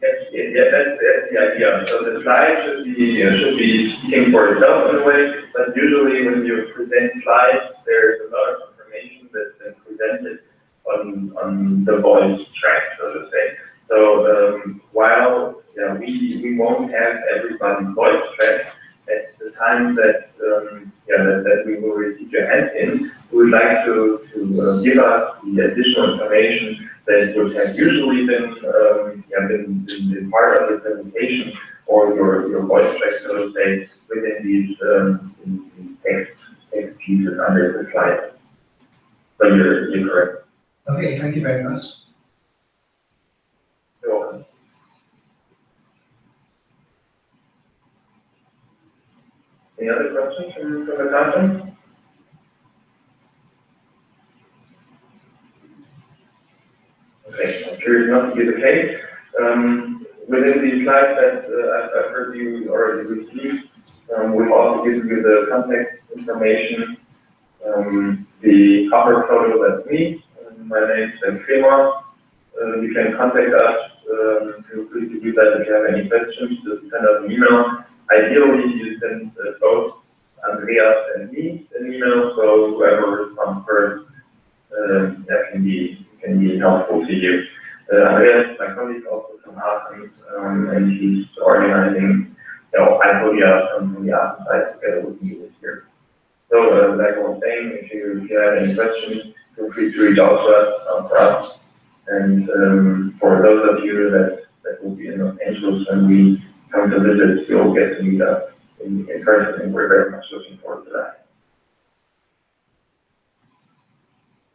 Yes, that's the idea. So the slide should be speaking for itself in a way, but usually when you present slides, there's a lot of information that's been presented on the voice track, so to say. So while we won't have everybody's voice track at the time that that we will receive your hand in, we would like to give us the additional information that would have usually been part of the presentation or your voice track, so to say, within these text pieces under the slide. So you're correct. Okay, thank you very much. You're welcome. Any other questions from the content? Okay, I'm curious not to be the case. Within the slides that I've heard you already received, we've also given you the contact information. The cover photo, that's me. My name is Fremont. You can contact us. Feel free to do that if you have any questions. Just send us an email. Ideally, you send both Andreas and me an email, so whoever responds first that can be helpful to you. Andreas, my colleague, also from Aachen, and he's organizing IPODIA from the Aachen side together with me this year. So, like I was saying, if you have any questions, feel free to reach out to us for us. And for those of you that will be in Los Angeles when we come to visit, you'll get to meet us in person, and we're very much looking forward to that.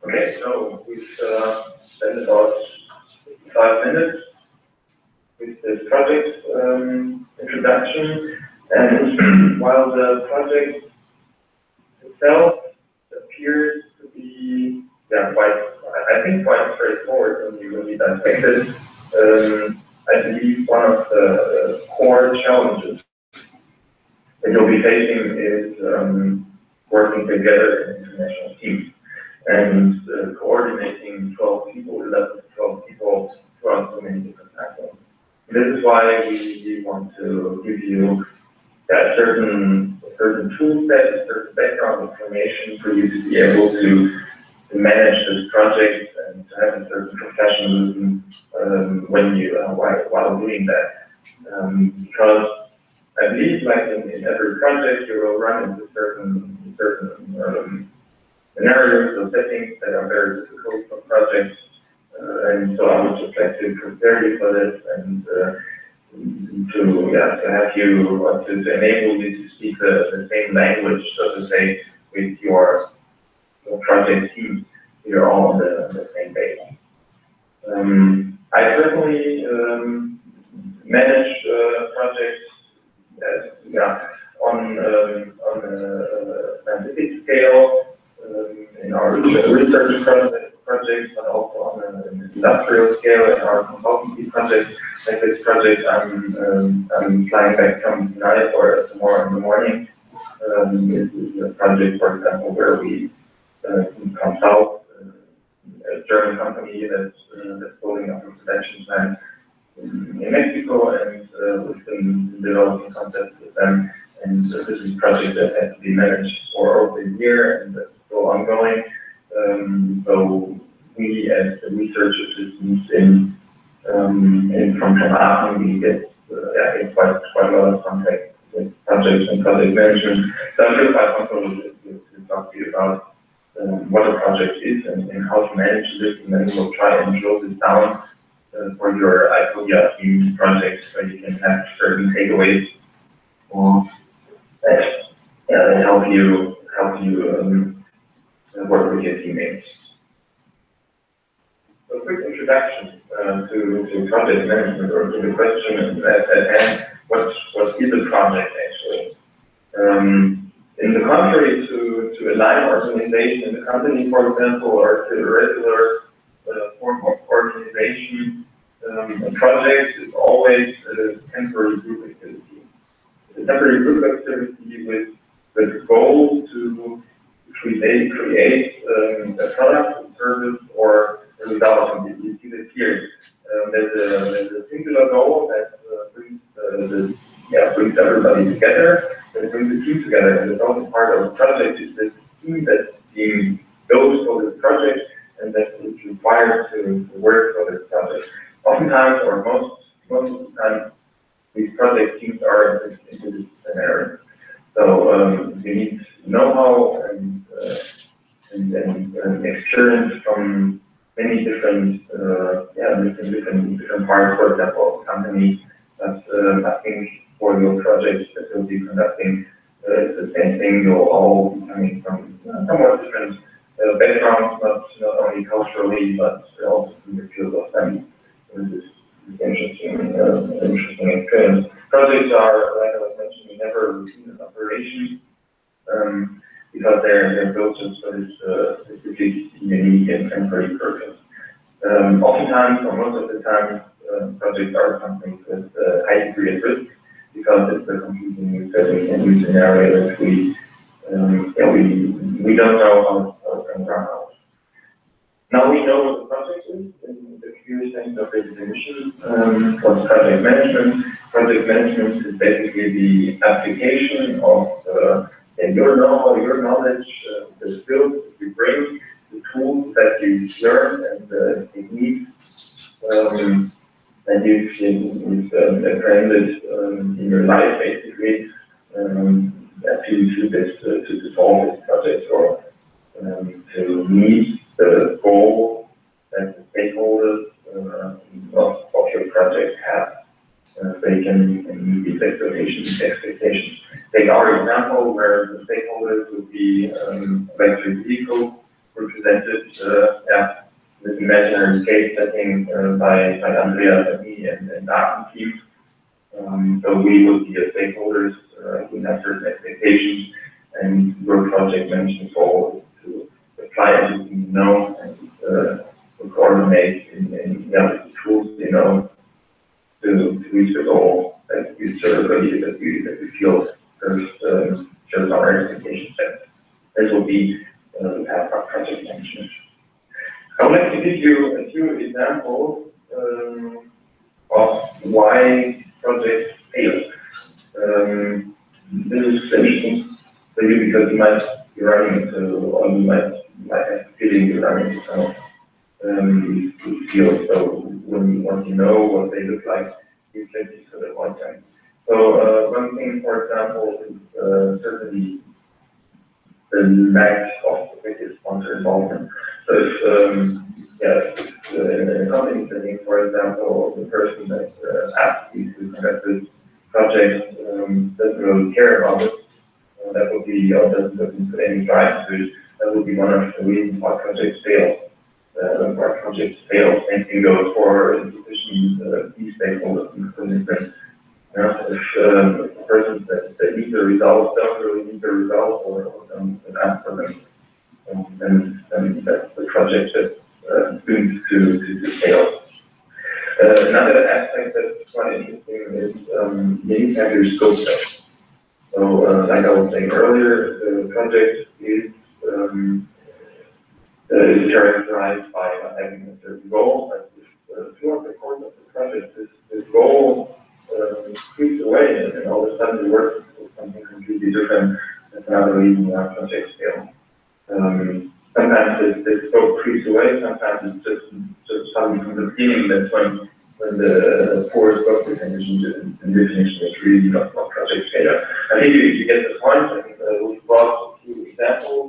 Okay, so we've spent about 5 minutes with this project introduction, and while the project itself appears to be quite straightforward when you dissect it, I believe one of the core challenges that you'll be facing is working together in international teams and coordinating 12 people, 11 to 12 people throughout so many different platforms. This is why we want to give you a certain tool set, a certain background information for you to be able to manage this project and to have a certain professionalism while doing that. Because I believe, like in every project, you will run into certain scenarios or settings that are very difficult for projects, and so I would just like to prepare you for this and to have you to enable you to speak the same language, so to say, with your project team. You're all on the same page. I personally manage projects on a scientific scale, in our research projects, but also on an industrial scale in our consultancy project. Like this project, I'm flying back from tonight or tomorrow in the morning. This is a project, for example, where we consult a German company that's building up a production plant in Mexico, and we've been developing concepts with them. And this is a project that has to be managed for over a year, and that's still ongoing. So we, as the research assistants from Aachen, we get quite a lot of contact with projects and project management. So I feel quite comfortable to talk to you about what a project is and how to manage this, and then we'll try and drill this down for your ICOIA team project, where you can have certain takeaways that help you work with your teammates. So a quick introduction to project management, or to the question at hand, what is a project actually? In the contrary to a line organization in the company, for example, or to a regular form of organization, a project is always a temporary group activity. It's a temporary group activity with the goal to create a product, a service, or a result. You see this here. There's a singular goal that brings everybody together, that brings the team together, and the only part of the project is this team that's being built for this project and that is required to work for this project. Oftentimes, or most of the time, these project teams are interdisciplinary. So you need know-how and experience from many different parts. For example, a company that's asking for your project that you'll be conducting, it's the same thing. You'll all be coming from somewhat different backgrounds, not only culturally, but also in the field of STEM. This is interesting experience. Projects are, like I was mentioning, never a routine operation, because they're built just for this specific, unique, and temporary purpose. Oftentimes, or most of the time, projects are something with a high degree of risk, because it's a completely new setting and new scenario that we don't know how it's going to run out. Now we know what the project is in the pure sense of the definition. What's project management? Project management is basically the application of your know-how, your knowledge, the skills that you bring, the tools that you learn, and the techniques that you've apprehended in your life, basically, to solve this project, or to meet the that the stakeholders of your project have. They can meet these expectations. Take our example where the stakeholders would be electric vehicles represented this imaginary case setting by Andrea and me and our team. So we would be the stakeholders who have certain expectations, and your project management goal is to apply everything you know and coordinate in the tools you know to reach the goal that you that we feel shows our expectations. This will be the path of project management. I would like to give you a few examples of why projects fail. This is interesting for you because you might be running into, or you might have the feeling you're running into some these fields. So once you know what they look like, you can see sort of one time. So one thing, for example, is certainly the lack of effective sponsor involvement. So if in a company setting, for example, the person that asked you to conduct this project doesn't really care about it, that would be, or doesn't put any drive to it, that would be one of the reasons why projects fail. Same thing goes for insufficient key stakeholders in commitment. If the person that needs the results don't really need the results or don't ask for them, then that's the project that's doomed to fail. Another aspect that's quite interesting is you need to have your scope set. So, like I was saying earlier, the project is characterized by having a certain goal, but throughout the course of the project, this goal creeps away, and all of a sudden we work with something completely different. That's another reason why projects fail. Sometimes the scope creeps away, sometimes it's just something from the beginning. That's when the poor scope definition is really not project failure. I think you get the point. I think we've brought a few examples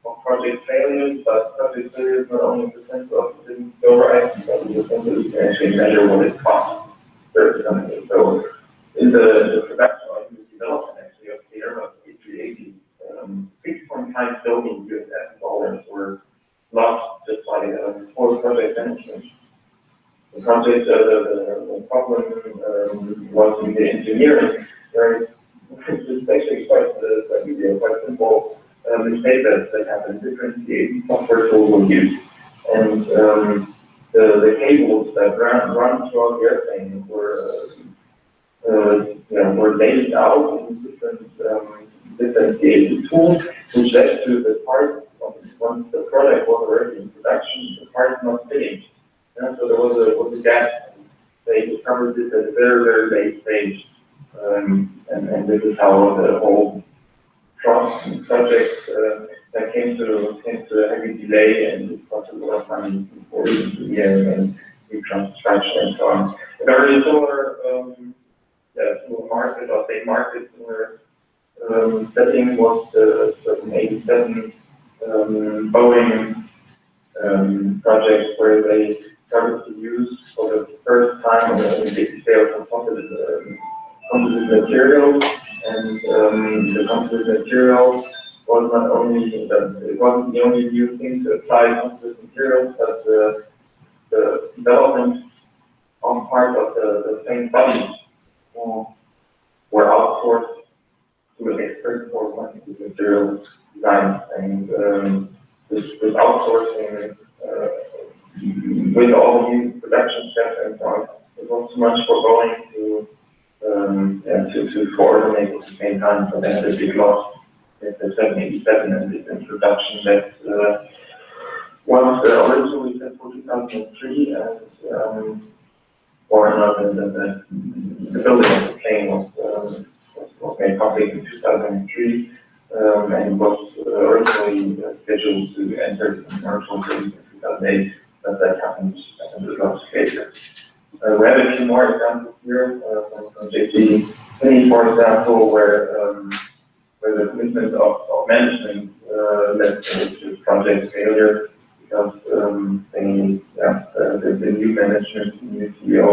of project failures, but project failure is not only the sense of it didn't go right, but in the sense that you can actually measure what it costs. So in the production or in the development actually of the Airbus A380, $6.5 billion were lost just by poor project management. The project, the problem was in the engineering, where it's actually quite simple mistake that happened. Different software tools were used, and the cables that run throughout the airplane were laid out in different tools, which led to the part once the product was already in production, the part not fitting. So there was a gap. They discovered this at a very late stage, and this is how the whole project that came to a heavy delay, and it cost a lot of money for engineering and reconstruction and so on. A very similar market or same market similar setting was the 787 Boeing project, where they started to use for the first time on a big scale composite material, and the composite material was not only it wasn't the only new thing to apply composite materials, but the development on part of the same body were outsourced to an expert for composite material design, and this outsourcing with all the new production steps and so on, it was too much for Boeing to coordinate at the same time. So they had a big loss with the 787 and this introduction that was originally set for 2003, and the building of the plane was made public in 2003, and was originally scheduled to enter commercial service in 2008, but that happened a lot later. We have a few more examples here from JT, for example, where the commitment of management led to project failure because they the new management, the new CEO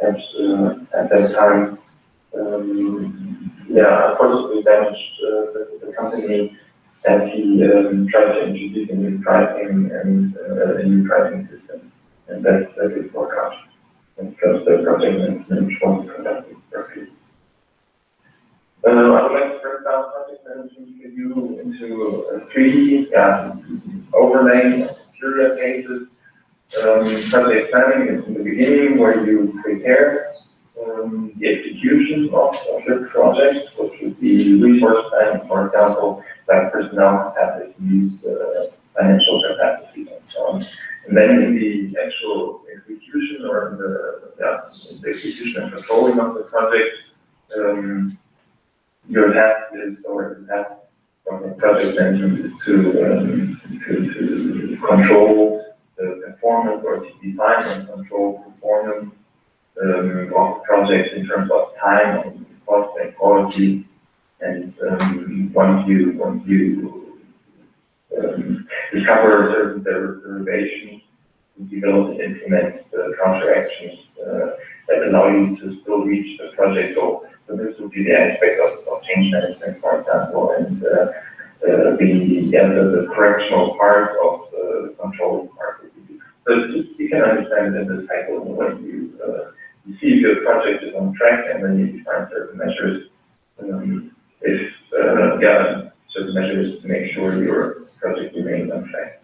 at that time, unfortunately damaged the company as he tried to introduce a new pricing and a new pricing system, and that did work out. And because the project management wasn't conducted correctly. I would like to break down project management with you into three overlay period cases. Project planning is in the beginning, where you prepare the execution of your project, which would be resource planning, for example, like personnel capacities, financial capacities, and so on. And then in the actual execution or the execution and controlling of the project, your task is, or the task of the project management is to control the performance, or to define and control performance of the project in terms of time and cost and quality. And once you discover certain derivations, you develop and implement the counteractions that allow you to still reach the project goal. So this would be the aspect of change management, for example, and the correctional part of the control part. So you can understand in the cycle when you see if your project is on track, and then you define certain measures. Certain measures to make sure your project remains on track.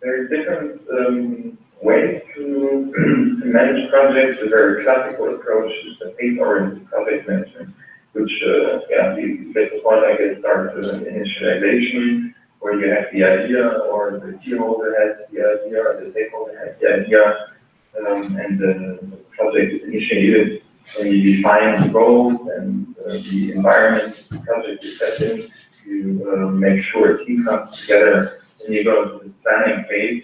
There are different ways to manage projects. A very classical approach is the phase-oriented project management, which you get the point, I guess, starts with an initialization, where you have the idea, or the key holder has the idea, or the stakeholder has the idea, and the project is initiated. When you define the goals and the environment the project is set in, you make sure a team comes together, and you go to the planning phase,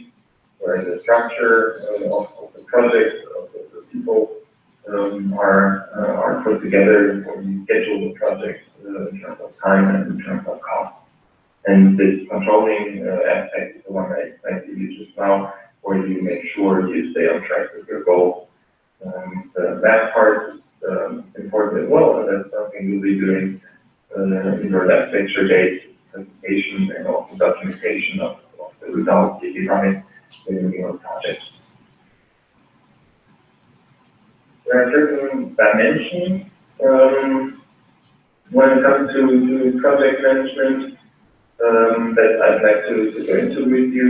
where the structure of the project, of the people are put together, or you schedule the project in terms of time and in terms of cost. And this controlling aspect is the one I explained to you just now, where you make sure you stay on track with your goals. The last part is important as well, and that's something you'll be doing in your last lecture date, presentation, and also documentation of the results you define within your project. There are certain dimensions when it comes to project management that I'd like to go into with you.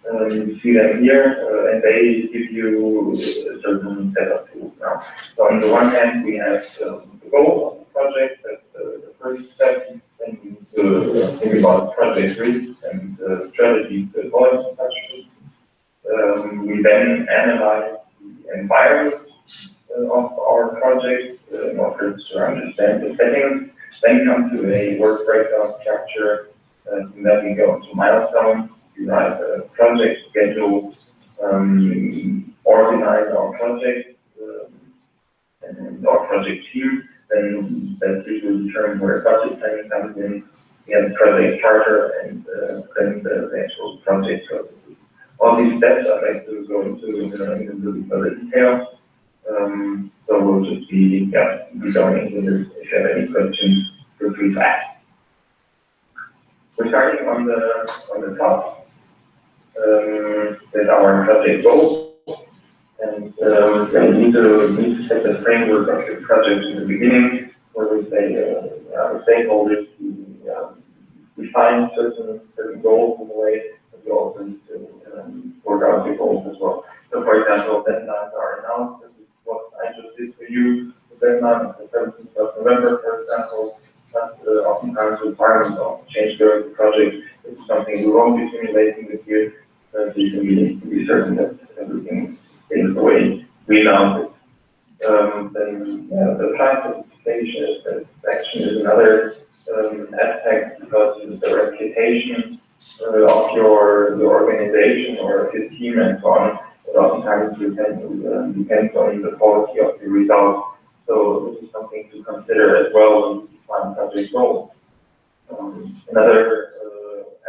You see them here, and they give you a certain set of tools now. So on the one hand, we have the goal of the project. That's the first step. Then we need to think about project risks and strategies to avoid such risks. We then analyze the environment of our project in order to understand the settings. Then come to a work breakdown structure. And then we go to milestones. We write a project schedule, organize our project and our project team. Then that usually determines where project planning comes in. We have the project charter, and then the actual project process. All these steps I'd like to go into in a little further detail. So we'll just be going into this. If you have any questions, feel free to ask. We're starting on the top. With our project goals, and we need to set the framework of the project in the beginning, where we say our stakeholders define certain goals in a way, but we also need to work out the goals as well. So, for example, deadlines are announced. This is what I just did for you. The deadline is the 17th of November, for example. But oftentimes requirements of change during the project. This is something we won't be simulating with you. So you can be certain that everything stays the way we announced it. Then the plan satisfaction is another aspect, because the reputation of your organization or of your team and so on, but oftentimes depends on the quality of the results. So this is something to consider as well when you define project goals. Another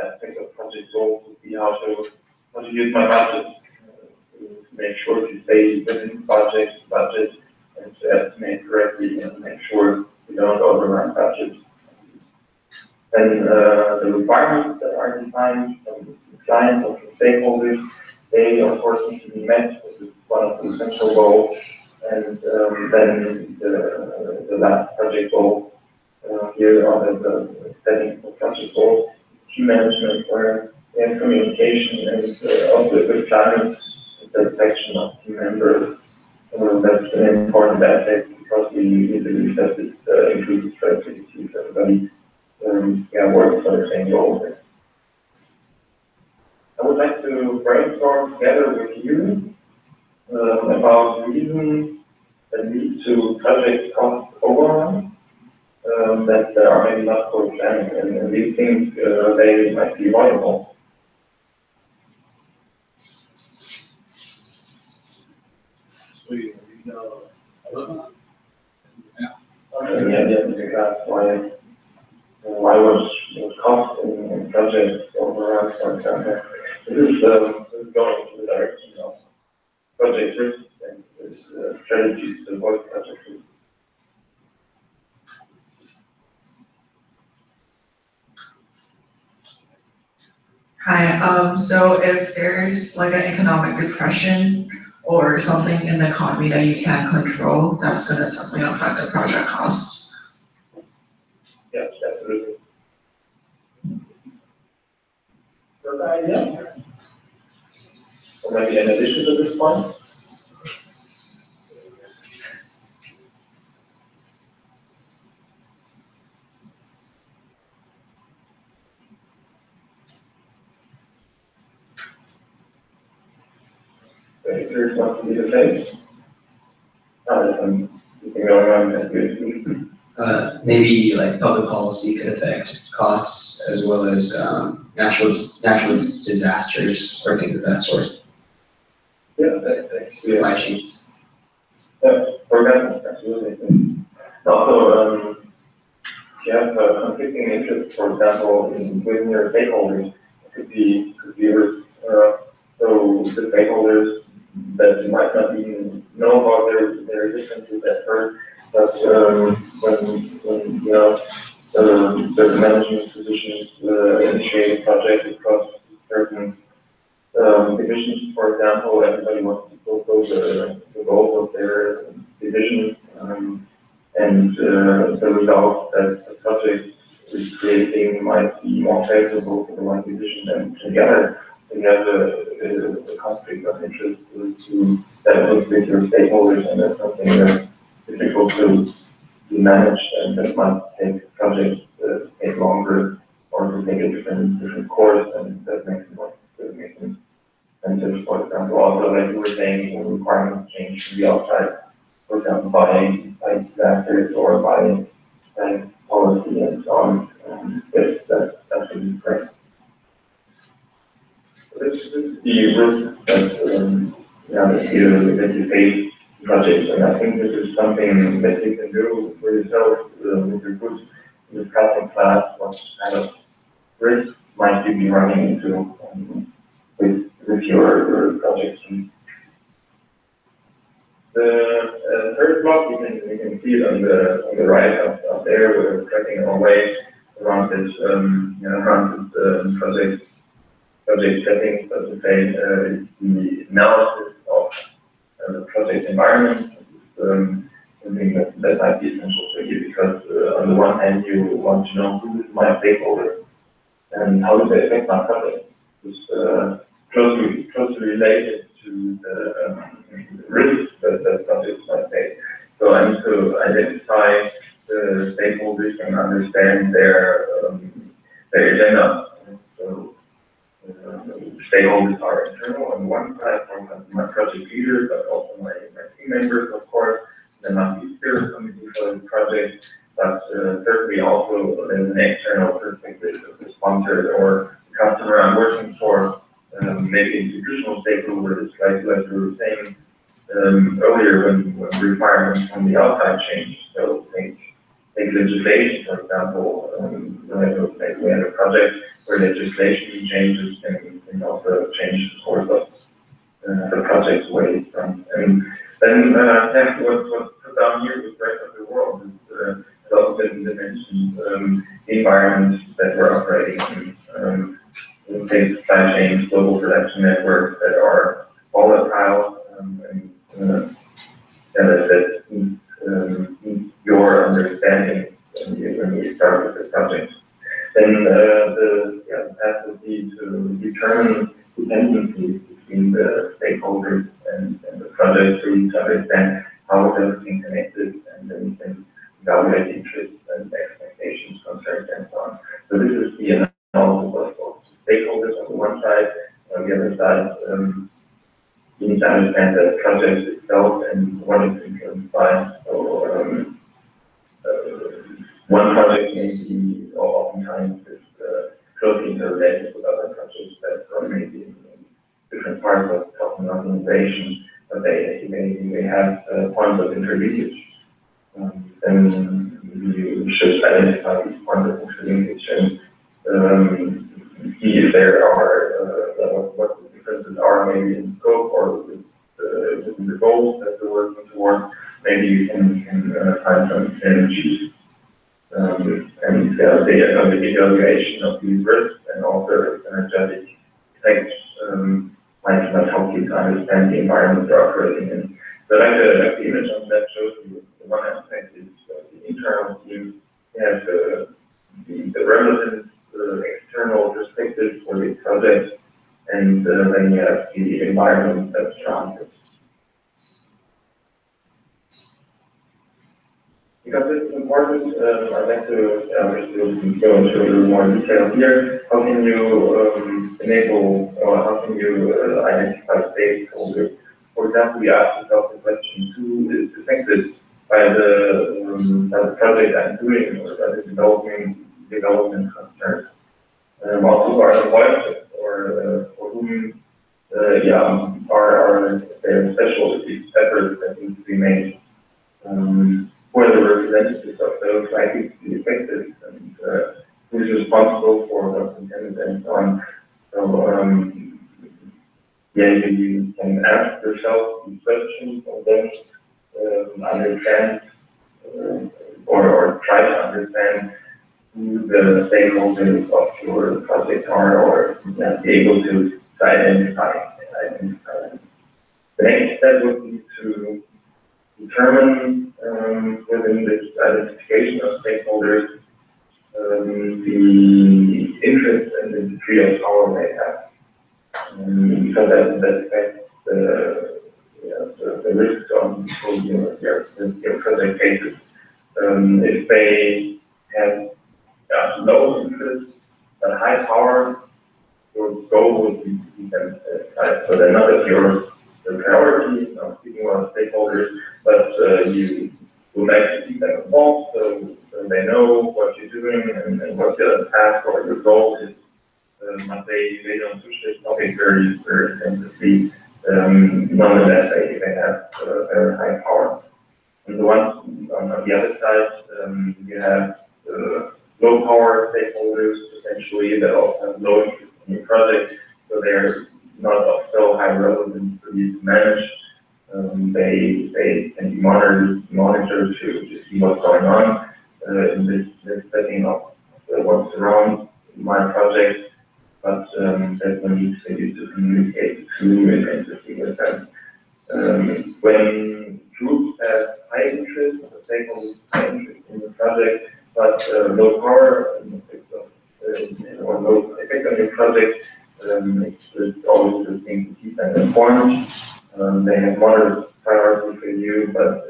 aspect of project goals would be how to how to use my budget to make sure to stay within budget, and to estimate correctly and make sure we don't overrun budget. Then the requirements that are defined from the clients or from stakeholders, they of course need to be met. This is one of the essential goals. And then the last project goal here are the setting of project goals, team management, where we have communication and also a good climate, the section of team members. That's an important aspect because we believe that it increases productivity if everybody works for the same goal. I would like to brainstorm together with you about reasons that lead to project cost overrun that are maybe not so planned, and these things they might be avoidable. That's why was cost in projects overrun, for example. This is going to the direction of project risk and strategies to avoid project risk. Hi, so if there's like an economic depression or something in the economy that you can't control, that's gonna definitely affect the project costs. Yes, absolutely. Good idea? Or maybe in addition to this point? If there's not to be the case, you can go around and do it. Maybe like public policy could affect costs as well as natural disasters or things of that sort. Yeah, that's Supply chains. Yeah, for example, absolutely. Also, if you have conflicting interests, for example, within your stakeholders, it could be so the stakeholders that you might not even know about their differences at first, but when you know certain management positions initiate a project across certain divisions, for example, everybody wants to fulfill the goals of their division, and the result that the project is creating might be more favorable for the one division than the other. You have a conflict of interest to that with your stakeholders, and that's something that's difficult to manage, and that might take projects take longer or to take a different course, and that makes it more expensive. For example, also like you were saying, when requirements change from the outside, for example, by disasters or by policy and so on. That's absolutely correct. This is the risk that you face in projects, and I think this is something that you can do for yourself with your good discussing class. What kind of risk might you be running into with your projects? The third block, you can see it on the right up there. We're tracking our way around this project settings, so to say, the analysis of the project environment is something that might be essential to you, because on the one hand you want to know who is my stakeholder and how do they affect my project. It's closely related to the risks that projects might take. So I need to identify the stakeholders and understand their agenda. So stakeholders are internal on one side, for example, my project leader, but also my team members, of course. There must be steering committee for the project, but certainly also there's an external perspective of the sponsor or the customer I'm working for, maybe institutional stakeholders, like you were saying earlier, when requirements from the outside change. So take legislation, for example. We have a project where legislation changes can can also change the course of the project way from. And then what's put down here with the rest of the world is also been mentioned environments that we're operating in. In say supply chains, global production networks that are volatile and that need your understanding when you start with the project. Then the path would be to determine dependencies between the stakeholders and the project to understand how everything connected, and then you can evaluate interests and expectations, concerns, and so on. So this is the analysis of stakeholders on the one side. On the other side, you need to understand the project itself and what it's influenced by. So one project may be oftentimes is closely interrelated with other projects that are maybe in different parts of an organization, but they have points of interlinkage. Then you should identify these points of interlinkage and see if there are what the differences are maybe in scope or within the goals that we're working towards. Maybe you can find some synergies. And the evaluation of these risks and also energetic effects might help you to understand the environment you're operating in. So like the image on that shows you, the one aspect is the internal team. You have the relevant external perspective for the project, and then you have the environment that surrounds it. Because it's important, I'd like to go into a little more detail here. How can you enable, or how can you identify stakeholders? For example, we asked yourself the question, who is affected by the project I'm doing, or by the development concerns? Also, are the voices, or for whom are there special efforts that need to be made? Who are the representatives of those likely to be affected, and who is responsible for what's intended, and so on. So, you can ask yourself these questions and then understand or try to understand who the stakeholders of your project are, or be able to identify them. The next step would be to determine within this identification of stakeholders the interest and the degree of power they have. So that affects the risks on your project cases. If they have low interest but high power, your goal would be to keep them satisfied. So they're not at your priority, not speaking about stakeholders, but you would like to keep them involved so they know what you're doing and what the task or your goal is. But they don't push this topic very intensively. Nonetheless, they have very high power. And the ones on the other side, you have low power stakeholders potentially that also have low interest in your project, so they're not of so high relevance for you to manage. They can be monitored to see what's going on in this setting of what surrounds my project, but there's no need for you to communicate too intensively with them. When groups have high interest, the stakeholders have high interest in the project, but low power or low effect on your project, it's always the thing to keep them informed. They have moderate priority for you, but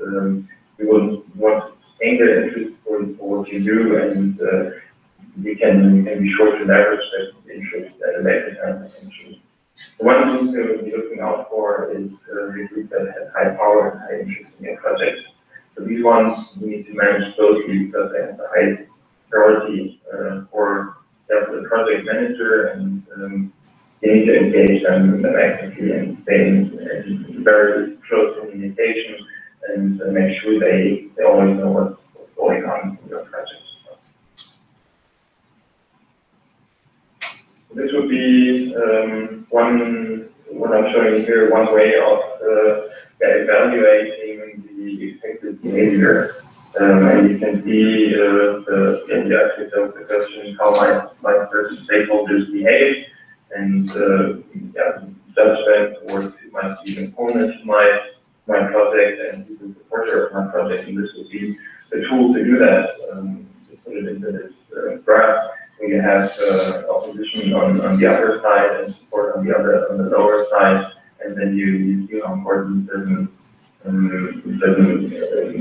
you will want to sustain their interest for what you do, and you can be sure to leverage that interest at a later time potentially. The one thing to be looking out for is the group that has high power and high interest in your project. So these ones you need to manage closely because they have a high priority for the project manager, and you need to engage them actively and stay in very close communication and make sure they always know what's going on in your project. This would be I'm showing you here one way of evaluating the expected behavior. And you can see the aspect of the question, how might certain stakeholders behave, and judgment, or it might be an opponent to my project, and the supporter of my project, and this would be the tool to do that. To put it into this graph, where you have opposition on the upper side and support on the lower side, and then you see how important certain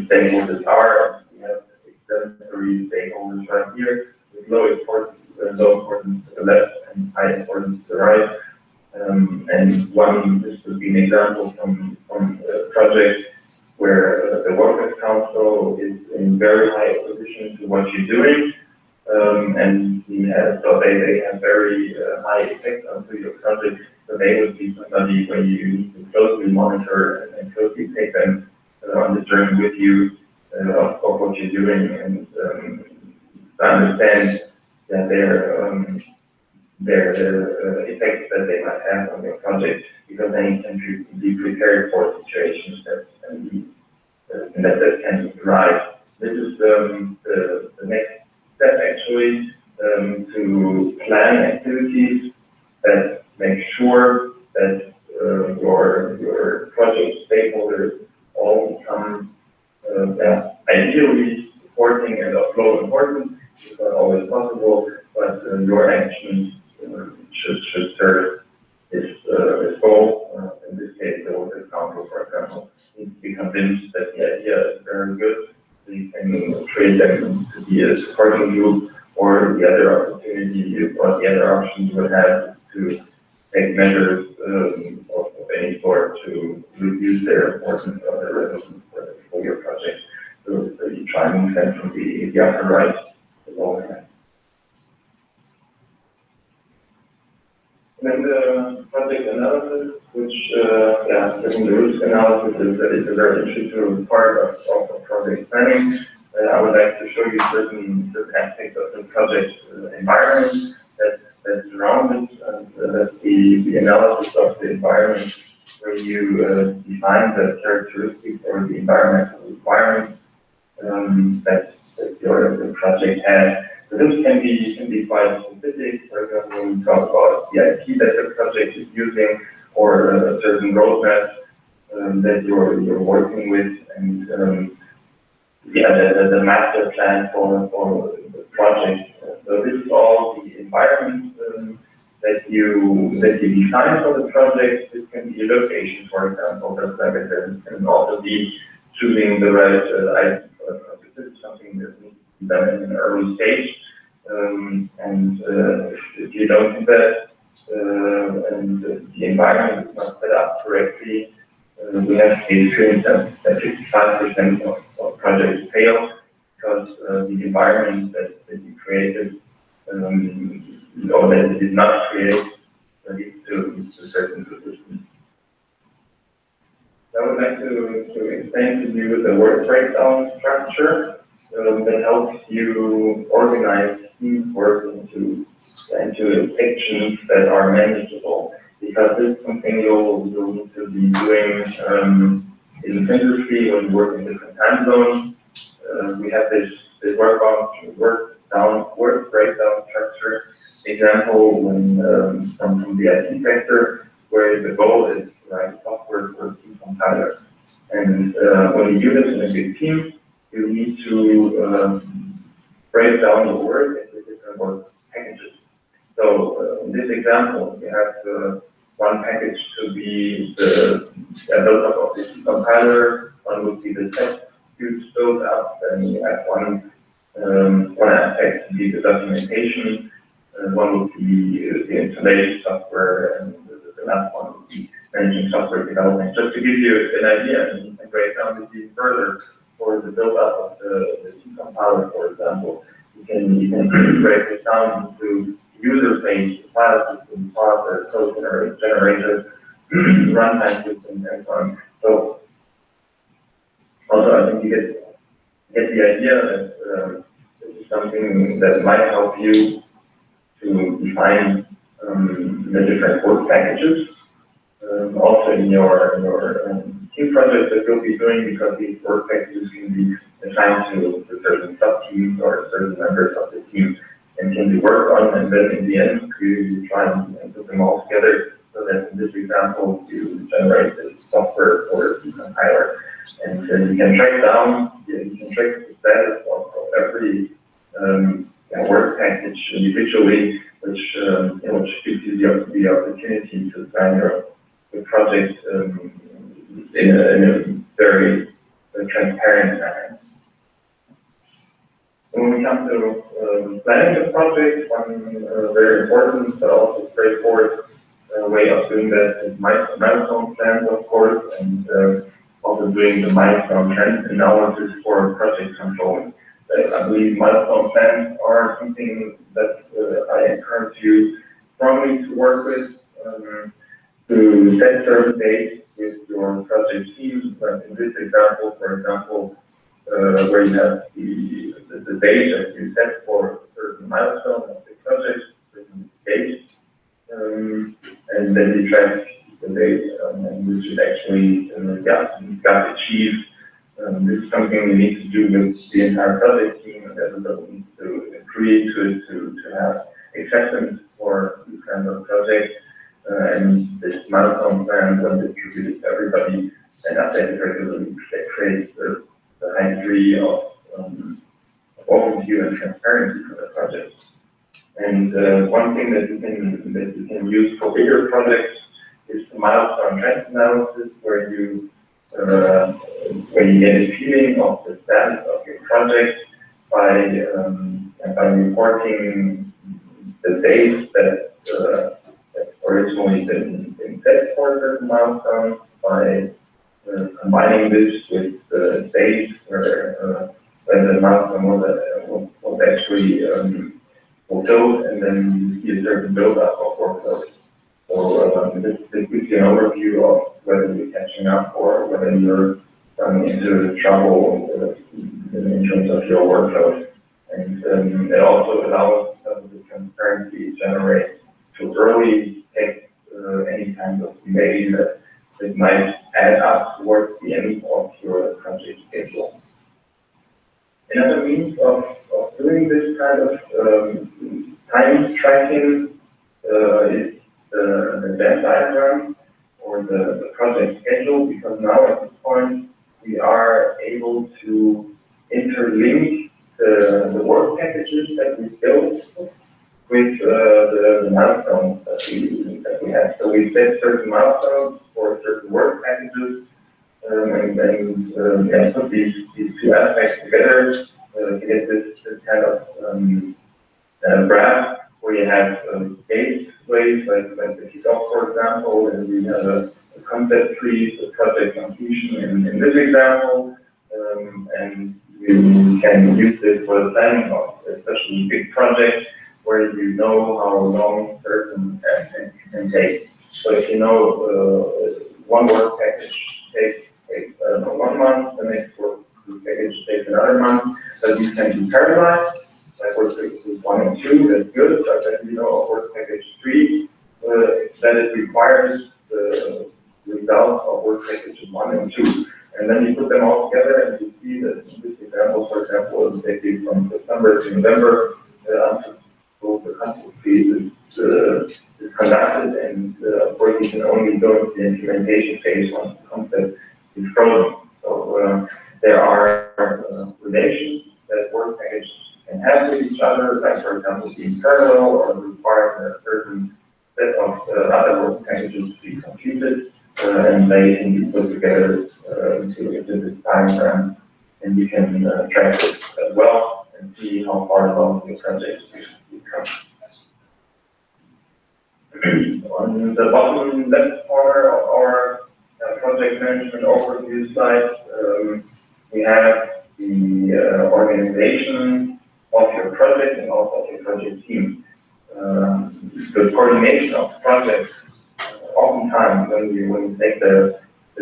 stakeholders are. We have exemplary stakeholders right here, with low importance to the left and high importance to the right. And this would be an example from a project where the Workers' Council is in very high opposition to what you're doing, and so they have very high effect onto your project. So they would be somebody where you need to closely monitor and closely take them on the journey with you of what you're doing, and to understand that their effects that they might have on your project, because then you can be prepared for situations that can arise. This is the next step, actually, to plan activities that make sure that your project stakeholders all become ideally supporting and of low importance. It's not always possible, but your actions should serve this goal. In this case, the Workers' Council, for example, needs to be convinced that the idea is very good. So you can create them to be a supporting group, or the other opportunity or the other option you would have to take measures of any sort to reduce their importance or their relevance for your project. So you try and move them from the upper right to the lower right. Then the project analysis, which, given the risk analysis is a very integral part of project planning. I would like to show you certain aspects of the project environment that surround it, and that's the analysis of the environment, where you define the characteristics or the environmental requirements that your project has. So this can be quite specific. For example, when we talk about the IT that the project is using, or a certain roadmap that you're working with, and the master plan for the project. So this is all the environment that you define for the project. This can be a location, for example, just like I said. It can also be choosing the right IT for the project. This is something that needs to be done in an early stage. And if you don't do that, and the environment is not set up correctly, we have experienced that 55% of projects fail because the environment that you created, or that you did not create, leads to certain resistance. I would like to explain to you the work breakdown structure that helps you organize teamwork into sections that are manageable. Because this is something you'll need to be doing in industry when you work in different time zones. We have this work breakdown structure example from the IT sector, where the goal is to write software for a team compiler. And when you do this in a big team, you need to break down the work into different work packages. So in this example, you have one package to be the build-up of the compiler, one would be the test suite build-up, then you have one aspect to be the documentation, one would be the installation software, and the last one would be managing software development. Just to give you an idea, and you can break down this even further for the build-up of the C compiler, for example. You can break this down into user page, file system, process, code generator, runtime system, and so on. So also I think you get the idea that this is something that might help you to define the different work packages also in your team projects that you'll be doing, because these work packages can be assigned to certain sub-teams or certain members of the team and can be worked on, and then in the end you try and put them all together so that in this example you generate the software for the compiler. And you can track down, you can track the status of every work package individually, which gives you the opportunity to plan your project in a very transparent manner. When we come to planning the project, one very important but also straightforward way of doing that is milestone plans, of course, and also doing the milestone trend analysis for project control. I believe milestone plans are something that I encourage you strongly to work with, to set certain dates with your project team. Like in this example, for example, where you have the date that you set for a certain milestone of the project, certain date, and then you track the date and which it actually got achieved. This is something we need to do with the entire project team, and everybody needs to agree to it to have acceptance for this kind of project. And this milestone plan, when distributed to everybody and updated regularly, creates the high degree of overview and transparency for the project. And one thing that you can use for bigger projects is the milestone trend analysis, where you get a feeling of the status of your project by reporting the dates that originally been set for a certain milestone, by combining this with the dates where the milestone was actually fulfilled, and then you see a certain build-up of workload. So this gives you an overview of whether you're catching up or whether you're running into trouble in terms of your workload. And it also allows the transparency to generate to early take any kind of delay that might add up towards the end of your project schedule. Another means of doing this kind of time tracking is the Venn diagram or the project schedule, because now at this point we are able to interlink the work packages that we built with the milestones that we have. So we set certain milestones for certain work packages, and then put these two aspects together to get this kind of graph where you have gateways like the kickoff, for example, and we have a concept tree, the project completion in this example, and you can use this for the planning of especially big projects where you know how long certain actions can take. So if you know one work package takes 1 month, the next work package takes another month, but you can be parallel. Like work packages 1 and 2, that's good, but then you know work package 3, that it requires the results of work packages 1 and 2. And then you put them all together and you see that in this example, for example, is taking from September to November until the concept phase is conducted, and of course you can only go to the implementation phase once the concept is frozen. So there are relations that work packages can have with each other, like for example being parallel or requiring a certain set of other work packages to be computed, and they can be put together into this diagram, and you can track it as well and see how far along your project you come. On the bottom left corner of our project management overview slide, we have the organization of your project and also of your project team. The coordination of projects, oftentimes when you take the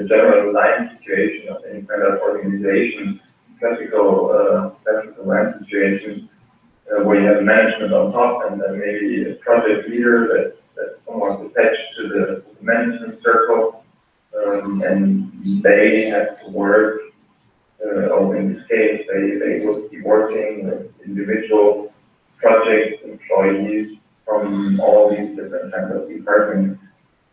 general line situation of any kind of organization, classical line situation, where you have management on top and then maybe a project leader that's somewhat attached to the management circle, and they have to work, or in this case, they will be working with individual project employees from all these different kinds of departments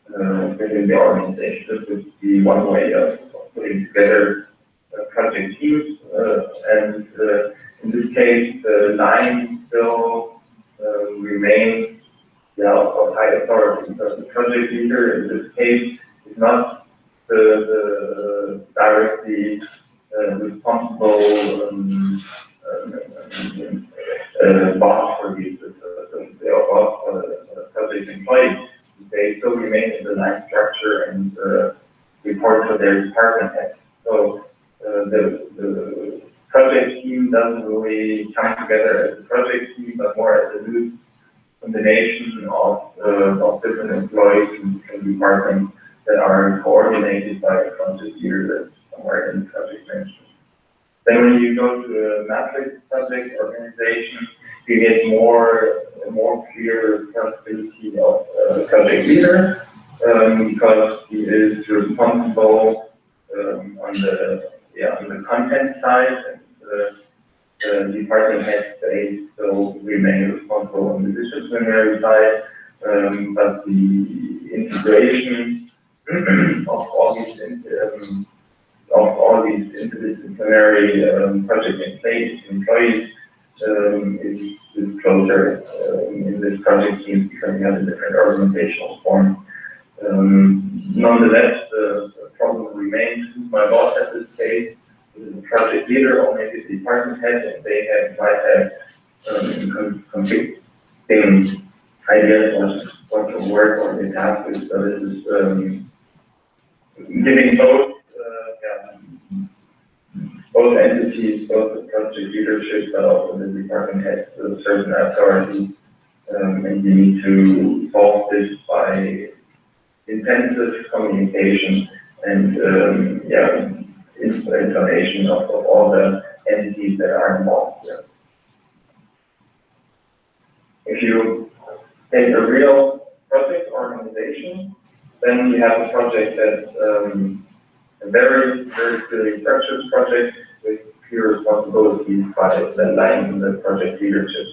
within the organization. This would be one way of putting together project teams, and in this case, the line still remains of high authority, because the project leader in this case is not the directly responsible boss for these, boss for the project employees. They still remain in the line structure and report to their department head. So the project team doesn't really come together as a project team, but more as a loose combination of different employees and departments that are coordinated by a project leader that's somewhere in project management. Then when you go to a matrix project organization, you get a more clear responsibility of the project leader, because he is responsible on the content side, and the department heads, they still remain responsible on the disciplinary side, but the integration of all these interdisciplinary project employees is closer in this project team, because we have a different organizational form. Nonetheless, the problem remains. Who's my boss at this stage? Is the project leader or maybe the department head, and they might have conflicting ideas what the work or the task is. So this is giving both entities, both the project leadership, but also the department heads, a certain authority, and you need to solve this by intensive communication and information of all the entities that are involved here. If you take a real project organization, then you have a project that's a very, very clearly structured project with clear responsibilities by the line in the project leadership.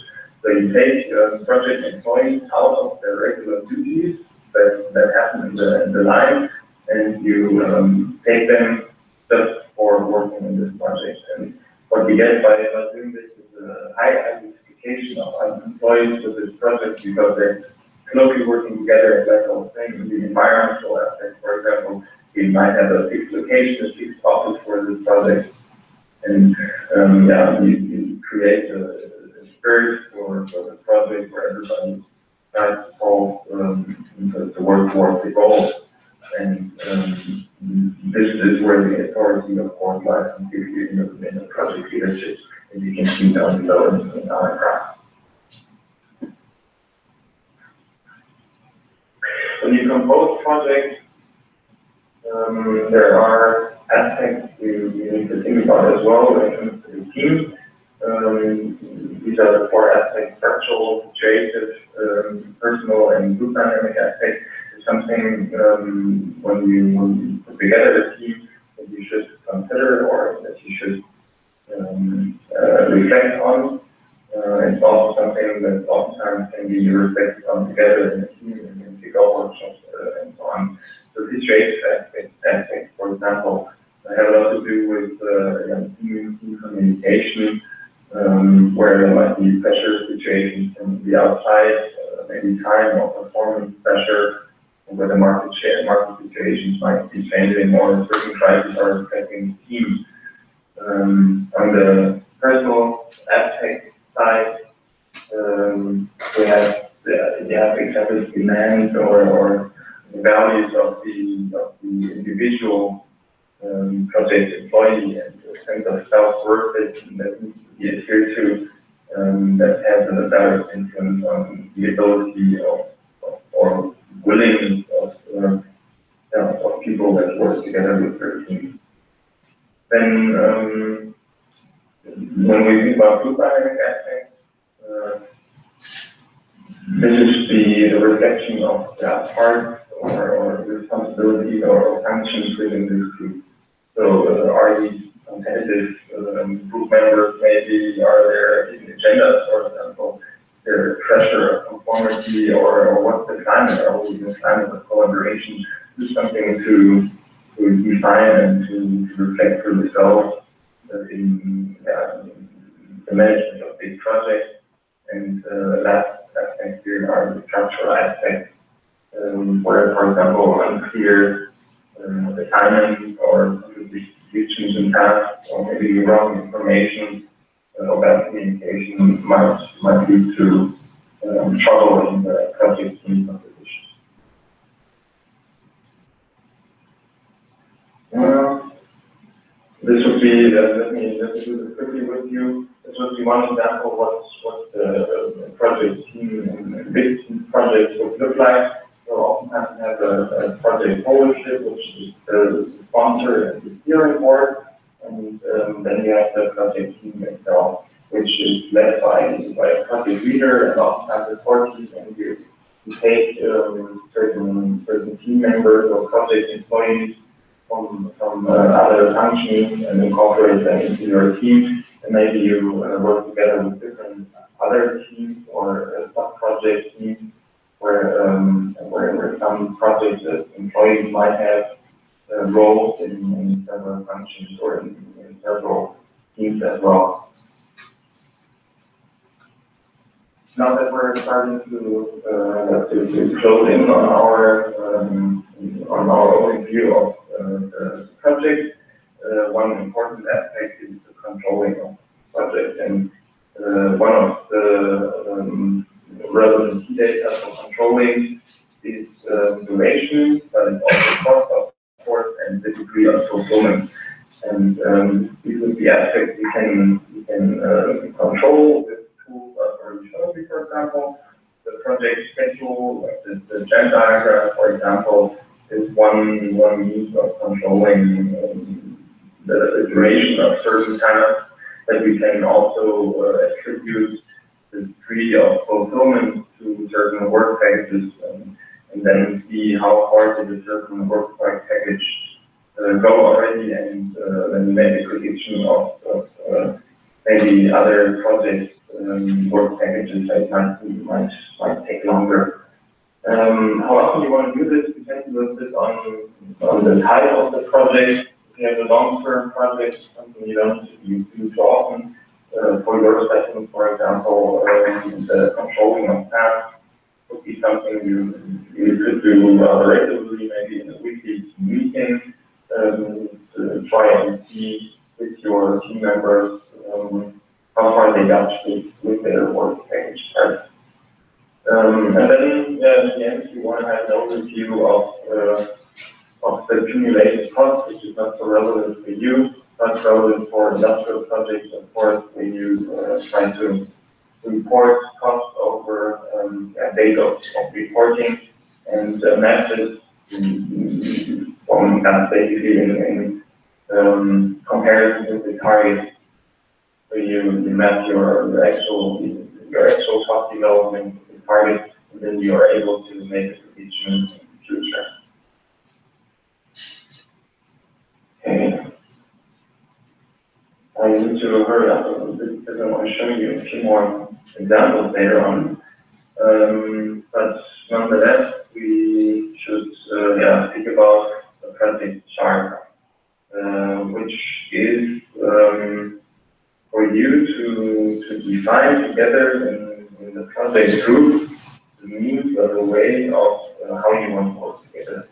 So you take project employees out of their regular duties that happen in the line, and you take them just for working in this project. And what we get by doing this is a high identification of employees with this project, because they're closely working together, and like I was saying, in the environmental aspect. For example, we might have a fixed location, a fixed office for this project, and you create a spirit for the project where everybody tries to solve to work towards the goal. And this is where the authority of course lies in the project leadership, as you can see down below in our graph. When you compose projects, there are aspects you need to think about as well when it comes to the team. These are the four aspects: structural, creative, personal, and group dynamic aspects. It's something when you put together a team that you should consider, or that you should reflect on. It's also something that oftentimes can be reflected on together in a team, in kick-off workshops, and so on. So this creative aspect, for example, have a lot to do with team communication, where there might be pressure situations from the outside, maybe time or performance pressure, where the market situations might be changing, or certain crises are affecting the team. On the personal aspect side, we have examples, demands or values of the individual project employee, and the sense of self-worth that needs to be adhered to, that has a direct influence on the ability of or willingness of people that work together with their team. Then when we think about group dynamic aspects, this is the reflection of parts or responsibilities or functions within this group. So are these competitive group members, maybe are there hidden agendas, for example, their pressure of conformity, or what's the climate, are we in a climate of collaboration? Do something to define and to reflect for yourself in the management of big projects. And last aspect here are the structural aspects, where, for example, unclear assignments or distributions in tasks, or maybe wrong information or bad communication might lead to trouble in the project team composition. This would be, let me do this quickly with you. This would be one example of what the project team and big projects would look like. So oftentimes we have a project ownership, which is the sponsor and the steering board, and then you have the project team itself, which is led by a project leader and oftentimes a core team, and you take certain team members or project employees from other functions and incorporate them into your team, and maybe you work together with different other teams or sub-project teams where some project employees might have roles in several functions or in several teams as well. Now that we're starting to close in on our overview of the project, one important aspect is the controlling of the project, and one of the relevant key data for controlling is duration, but it's also cost, of course, and the degree of fulfillment. And these are the aspects we can control with tools like originality, for example. The project schedule, like the Gantt diagram, for example, is one means of controlling the duration of certain tasks, that we can also attribute the degree of fulfillment to certain work packages, and then see how far did a certain work package go already, and then make a prediction of maybe other project work packages that might take longer. How often you want to do this depends a little bit on the type of the project. If you have a long-term project, something you don't do too often, for your session, for example, the controlling of tasks would be something you could do regularly, maybe in a weekly meeting, to try and see with your team members how far they got with their work package, right? And then at the end, you want to have an overview of the accumulated cost, which is not so relevant for you, but relevant for industrial projects, of course, when you try to report costs over a date of reporting and match it from basically in comparison with the target. So you map your actual cost development with the target, and then you are able to make a prediction in the future. Okay. I need to hurry up a little bit because I want to show you a few more examples later on. But nonetheless, we should think about the project chart, which is for you to define together in the project group the means or the way of how you want to work together.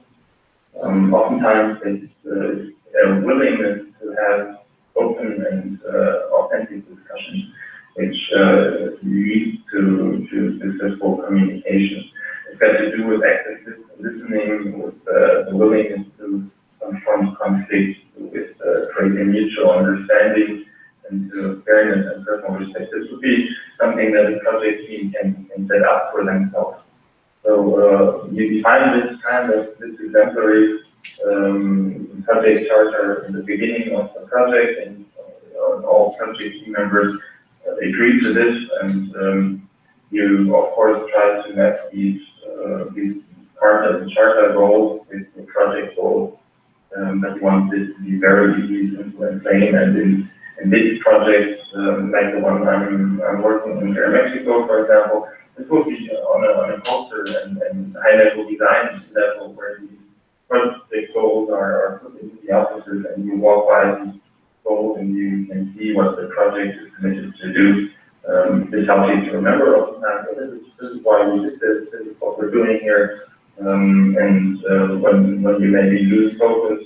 Oftentimes, it's a willingness to have open and authentic discussions, which leads to successful communication. It's got to do with active listening, with the willingness to confront conflict, with creating mutual understanding, and fairness and personal respect. This would be something that the project team can set up for themselves. So you define this exemplary project charter in the beginning of the project, and all project team members agree to this, and you of course try to map these part of the charter goal with the project goal. But we want this to be very easy, simple, and plain. And in this project, like the one I'm working in here in Mexico, for example, this will be on a poster and high-level design level where the project goals are put into the offices, and you walk by these goals and you can see what the project is committed to do. This helps you to remember all the time. So this is why we did this. This is what we're doing here. When you maybe lose focus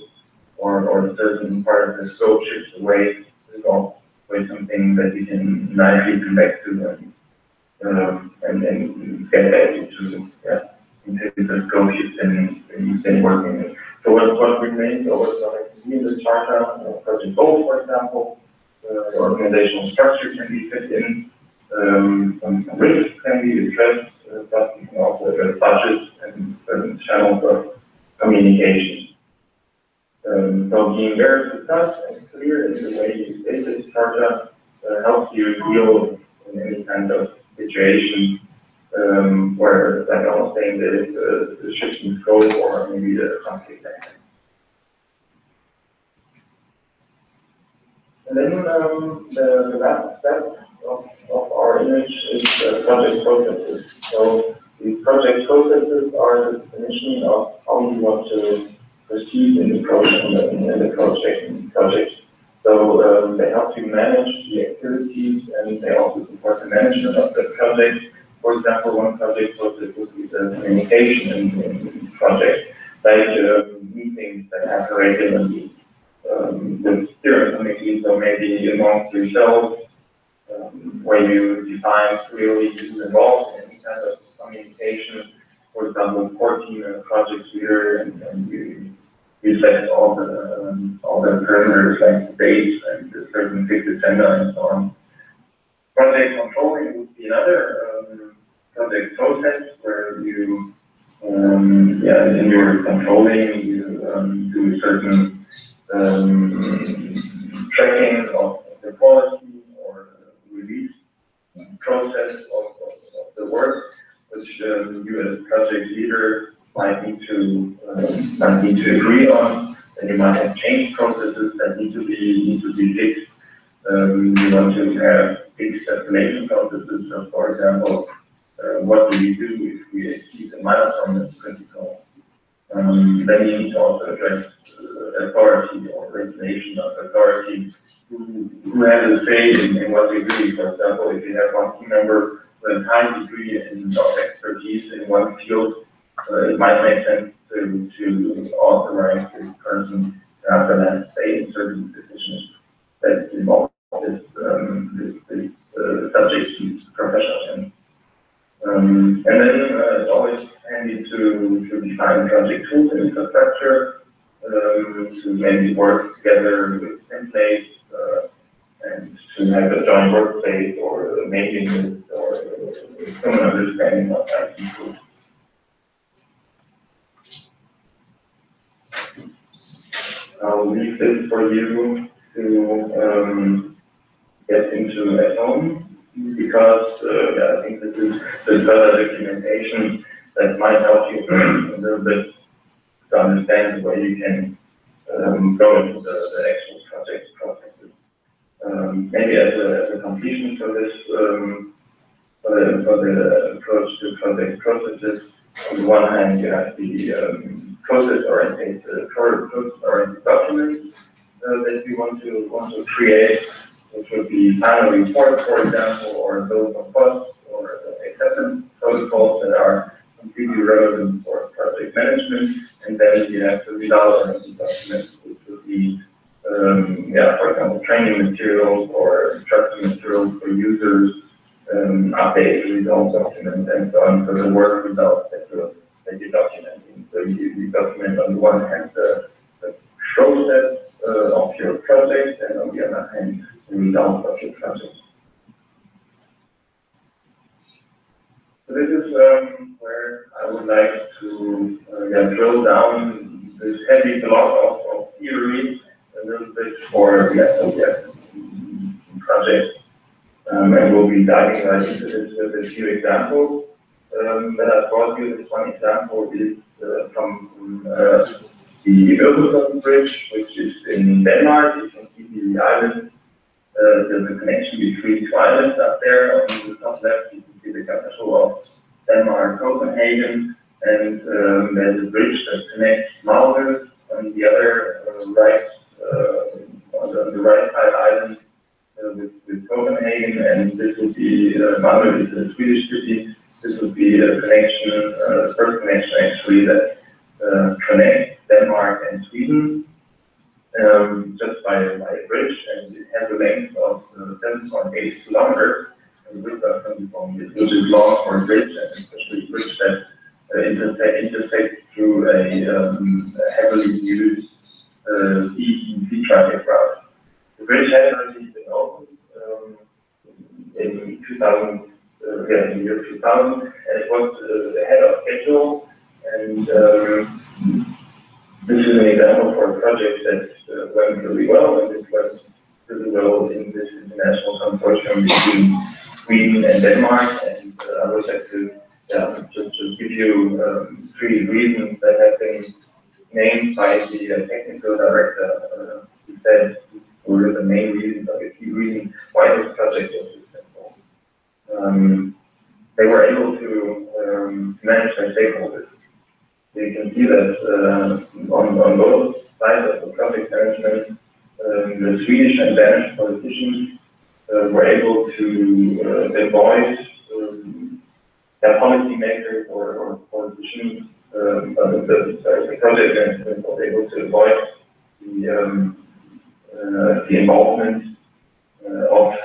or a certain part of the scope shifts away, this is always something that you can nicely come back to and get back into the scope you've been working with. So what remains, or what's going to be in the charter, project goals, for example, the organizational structure can be fit in, some risks can be addressed, but you can also address budgets and certain channels of communication. So being very precise and clear in the way you state this charter helps you deal in any kind of situation where, like I was saying, there is a shift in scope or maybe a conflict. And then the last step of our image is project processes. So these project processes are the definition of how you want to proceed in the project. So they help you manage the activities, and they also support the management of the project. For example, one project process would be the communication in the project, like meetings that happen regularly with steering committees, or maybe amongst yourselves, where you define clearly who's involved in any kind of communication. For example, 14 project leader, and you set all the parameters like the dates and the certain fixed agenda and so on. Project controlling would be another project process where you, in your controlling, you do certain tracking of the quality or release process of the work, which you as project leader might need to agree on, and you might have change processes that need to be fixed. You want to have fixed escalation processes. So, for example, what do we do if we exceed the milestone that's critical? Then you need to also address authority or regulation of authority. Who has a say in what we do? For example, if you have one team member with a high degree of expertise in one field, it might make sense to authorize this person to have the say in certain decisions that involve this subject he's professional in. And then it's always handy to define project tools and infrastructure, to maybe work together with templates, and to have a joint workplace or a mailing list or common understanding of IT tools. I'll leave this for you to get into at home, because I think this is the further documentation that might help you a little bit to understand where you can go into the actual project processes. Maybe as a completion for this, for the approach to project processes, on the one hand, you have the process-oriented documents that you want to create, which would be final reports, for example, or bills of costs, or acceptance protocols that are completely relevant for project management. And then you have the result-oriented documents, which would be, for example, training materials or instruction materials for users, update results documents, and so on. So the work results that you're documenting. So you document on the one hand the process of your project, and on the other hand the results of your project. So this is where I would like to drill down this heavy block of theory a little bit for project. And we'll be diving right into this with a few examples. that I brought you, this one example is from the Øresund Bridge, which is in Denmark. You can see the island, there's a connection between two islands up there. On the top left, you can see the capital of Denmark, Copenhagen, and there's a bridge that connects Malmö on the other right, on the right side island with Copenhagen, and this would be Malmö is a Swedish city. This would be a connection, first connection actually that connects Denmark and Sweden just by a bridge, and it has a length of 7.8 kilometers, and the width of 20 meters, which is long for a bridge, and especially a bridge that intersects through a heavily used sea traffic route. The bridge has already been opened in 2000. In the year 2000, and it was ahead of schedule, and this is an example for a project that went really well, and it went really well in this international consortium between Sweden and Denmark, and I would like to just give you 3 reasons that have been named by the technical director. He said were the main reasons, or the key reasons why this project was successful. They were able to manage their stakeholders. So you can see that on both sides of the project management, the Swedish and Danish politicians were able to voice their policymakers or politicians. The project management was able to voice the involvement of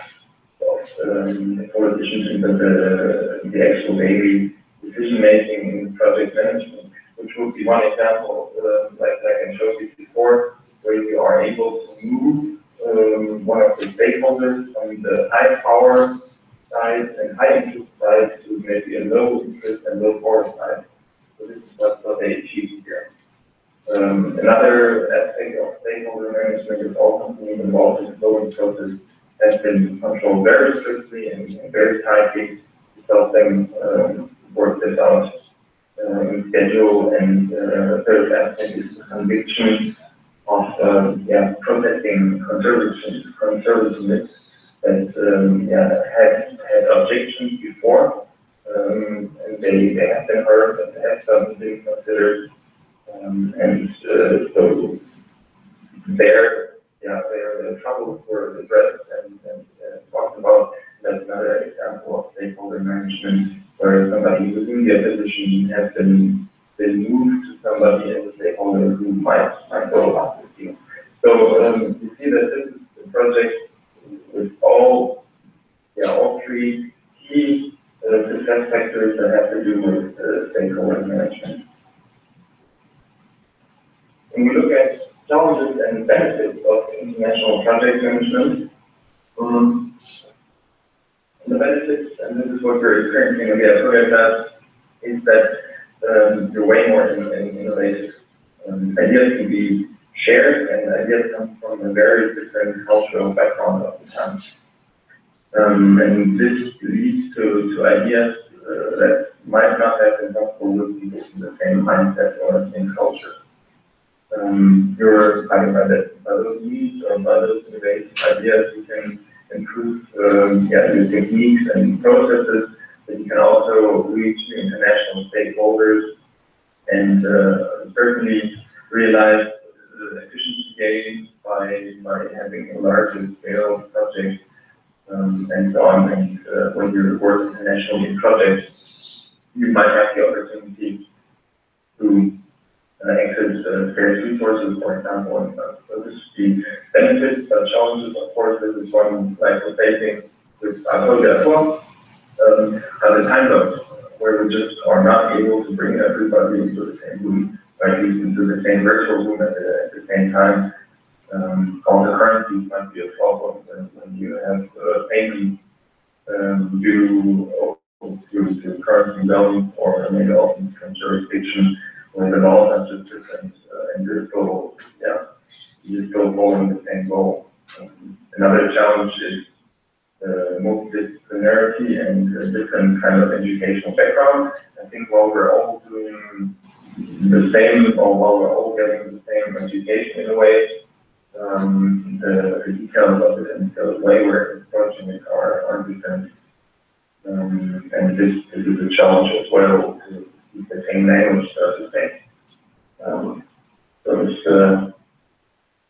the politicians in the actual daily decision making in project management, which would be one example, like I showed you before, where you are able to move one of the stakeholders from the high power side and high interest side to maybe a low interest and low power side. So this is what they achieved here. Another aspect of stakeholder management is all companies involved in the voting process has been controlled very strictly and very tightly to help them work this out in schedule. And third aspect is the conviction of protecting conservatism that had objections before, and they have been heard and they have been considered, so their troubles were addressed and talked about. That's another example of stakeholder management, where somebody within the opposition has been moved to somebody as a stakeholder who might go along with you. So you see that this is the project with all 3 key success factors that have to do with stakeholder management. When we look at challenges and benefits of international project management, the benefits, and this is what we're experiencing in the project, is that you're way more innovative. Ideas can be shared, and ideas come from a very different cultural background of the time. And this leads to ideas that might not have been possible with people in the same mindset or the same culture. You're talking about that by those needs or by those innovative ideas, you can improve your techniques and processes, but you can also reach international stakeholders and certainly realize the efficiency gains by having a larger scale project and so on. And when you work internationally in projects, you might have the opportunity to access scarce resources, for example, and stuff. So this is the benefits, but challenges, of course. This is one like we're facing with Alcohol as well. The time zones, where we just are not able to bring everybody into the same room, like into the same virtual room at the same time. Also, currencies might be a problem when you have payment due to currency zones, or maybe also from jurisdiction, where the laws are just different, and you're still following the same goal. Another challenge is multidisciplinarity and different kind of educational background. I think while we're all doing the same, or while we're all getting the same education in a way, the details of it and the way we're approaching it are different. And this is a challenge as well to keep the same language the same. So it's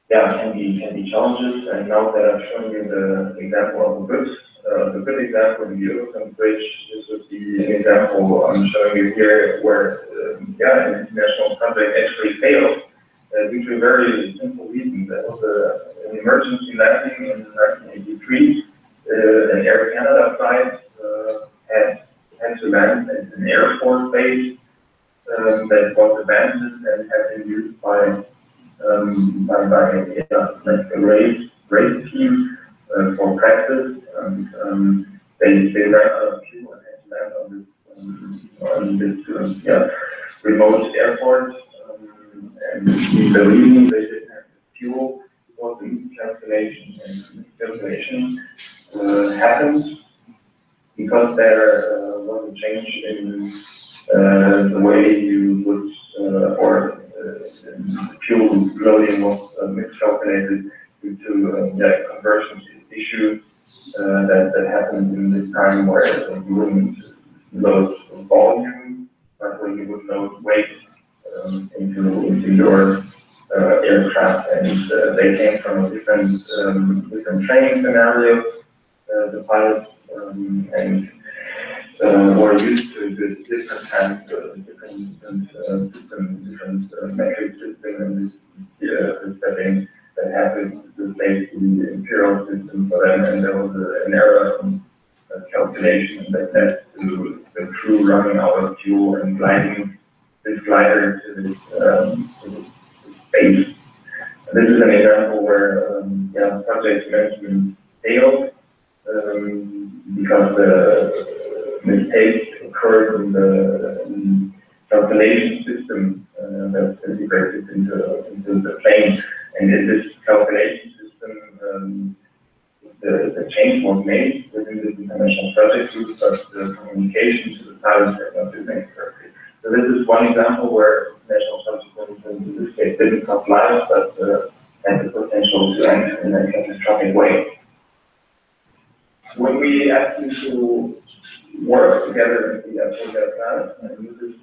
can be challenges. And now that I've shown you the example of the good example of the Eurozone bridge, this would be an example I'm showing you here where an international project actually failed due to a very simple reason. There was an emergency landing in 1983. An Air Canada flight had to land at an Air Force base that was abandoned and had been used by a race team for practice. And they ran out of fuel and had to land on this remote airport. And the reason they didn't have fuel was the miscalculation. And miscalculation happened because there was a change in the way you would, or the fuel loading was miscalculated due to a conversion issue that happened in this time where you wouldn't load volume, but where you would load weight into your aircraft, and they came from a different training scenario. The pilots and were used to this different kinds of different metric system and this setting that happened to replace the imperial system for them, and there was an error in calculation that led to the crew running out of fuel and gliding this glider to this space. This is an example where project management failed because the mistake occurred in the calculation system that's integrated into the plane. And in this calculation system, the change was made within the international project group, but the communication to the pilots had not been made correctly. So this is one example where national project management in this case didn't come live, but had the potential to end in a catastrophic way. When we ask you to work together in the project plan, and this is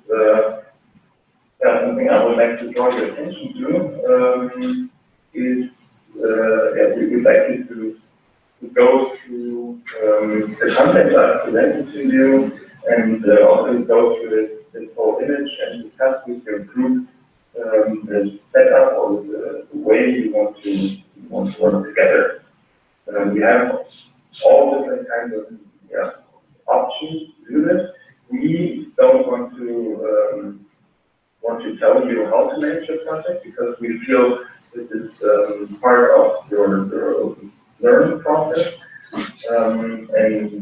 something I would like to draw your attention to, is we would like you to go through the content I've presented to you, and also go through this whole image and discuss with your group the setup or the way you want to work together. We have all different kinds of options to do this. We don't want to tell you how to manage your project because we feel this is part of your learning process. And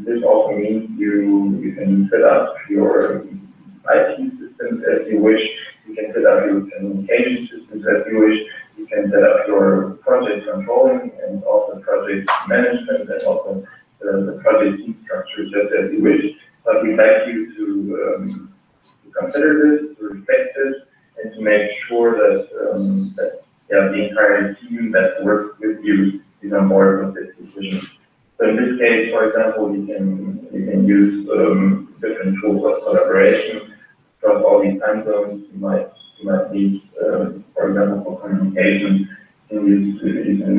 this also means you can set up your IT systems as you wish. You can set up your communication systems as you wish. You can set up your project controlling and also project management and also the project team structure just as you wish. But we'd like you to consider this, to respect this, and to make sure that the entire team that works with you is on board with this decision. So in this case, for example, you can use different tools of collaboration across all these time zones. You might need, for example, for communication, you can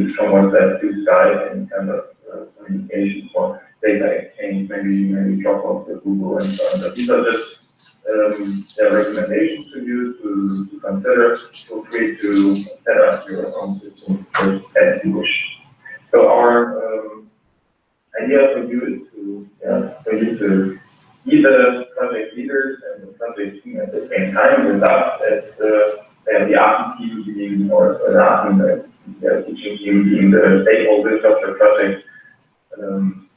use someone that do Skype and kind of communication for data exchange, maybe Dropbox or Google and so on. But these are just recommendations to you to consider. Feel free to set up your own system as you wish. So our idea for you is to be the project leaders and the project team at the same time with us as the RT team being, or the teaching team being the stakeholders of the project.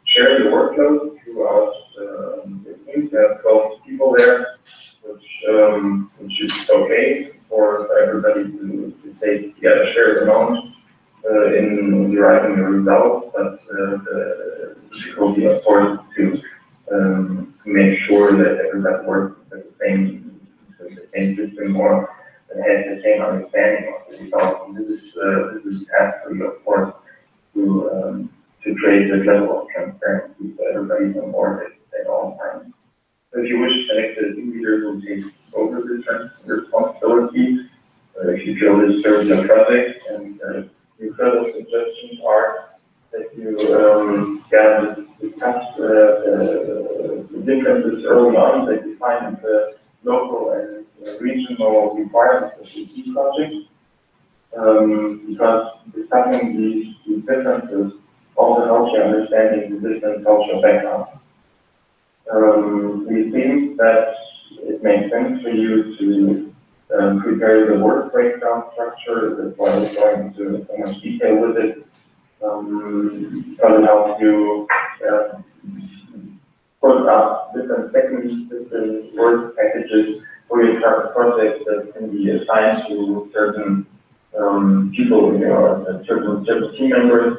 Share the workload throughout the team. We have 12 people there, which is okay for everybody to take a shared amount in deriving the results, but the difficulty, of course, to make sure that everybody works with the same system or has the same understanding of the results. And this is absolutely, of course, to create this level of transparency so everybody's on board at all times. So if you wish, selected team leader will take over this responsibility. If you feel this serves your project, and your further suggestions are that you discuss the differences early on that define the local and regional requirements of the key project. Because discussing these differences also helps you understanding the different cultural backgrounds. We think that it makes sense for you to prepare the work breakdown structure. That's why we're going into so much detail with it. Because it helps you put up different segments, different work packages for your current project that can be assigned to certain people in your certain team members.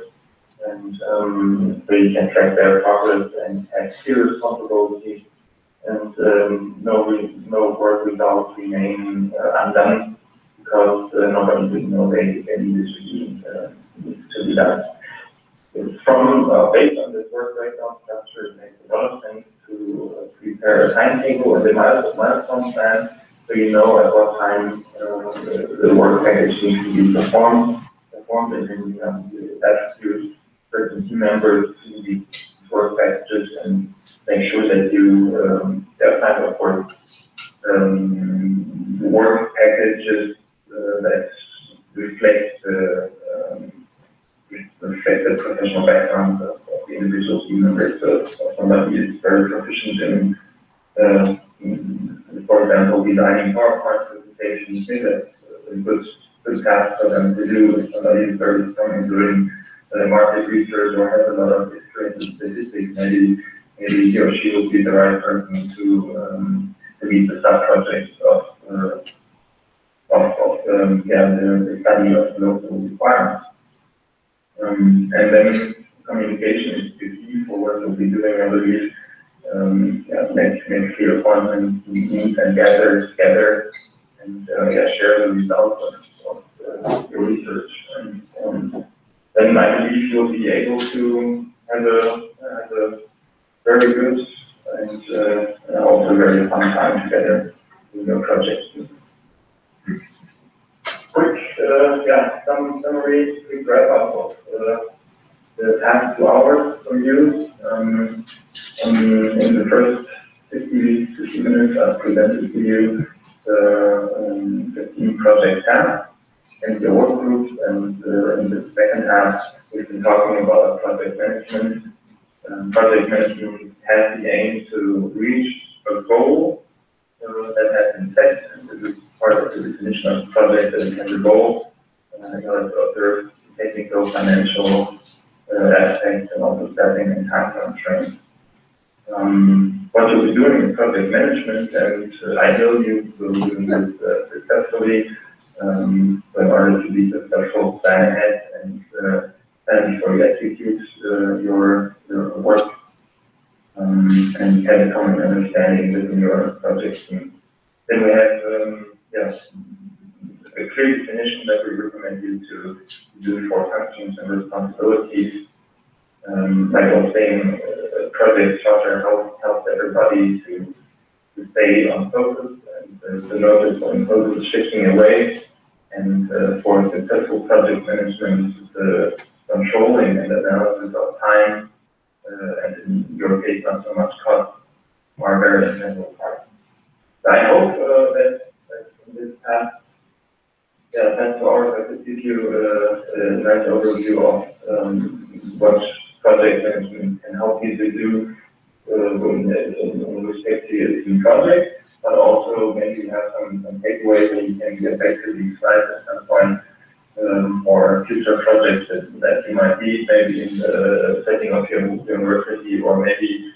And so you can track their progress and have clear responsibilities, and no work results remain undone because nobody didn't know they needed to be done. From based on this work breakdown structure, it makes a lot of sense to prepare a timetable or the milestone plan, so you know at what time the work package needs to be performed, and then you execute certain team members to the work packages and make sure that you assign, of course, work packages that reflect the professional background of the individual team members. So somebody is very proficient in, for example, designing PowerPoint presentations. That's a good task for them to do. If somebody is very strong in doing market research or has a lot of experience in statistics, maybe he or she will be the right person to lead the sub-project of the study of local requirements. And then communication is the key for what we'll be doing, I believe. Make clear appointments, meet and gather together, and share the results of your research. And then I believe you'll be able to have a very good and also very fun time together in your project. Quick, summary, quick wrap up of the past 2 hours from you. In the first 50 minutes, I've presented to you the 15 project tasks and the work groups, and in the second half, we've been talking about project management. Project management has the aim to reach a goal that has been set, and this is part of the definition of the project, that it can evolve in order to observe technical, financial aspects, and also setting and time constraints. What you'll be doing in project management, and I know you will be doing this successfully. In order to be successful, plan ahead and plan before you execute your work, and have a common understanding within your project team. Then we have a clear definition that we recommend you to do for functions and responsibilities. Like I was saying, project structure helps everybody to stay on focus, and to notice when focus is shifting away. And for successful project management, the controlling and analysis of time, and in your case, not so much cost, are very essential parts. I hope that in this past 2 hours, I could give you a nice overview of what project management can help you to do in respect to your team project, but also maybe have some takeaways that you can get back to these slides at some point, or future projects that you might need, maybe in the setting of your university, or maybe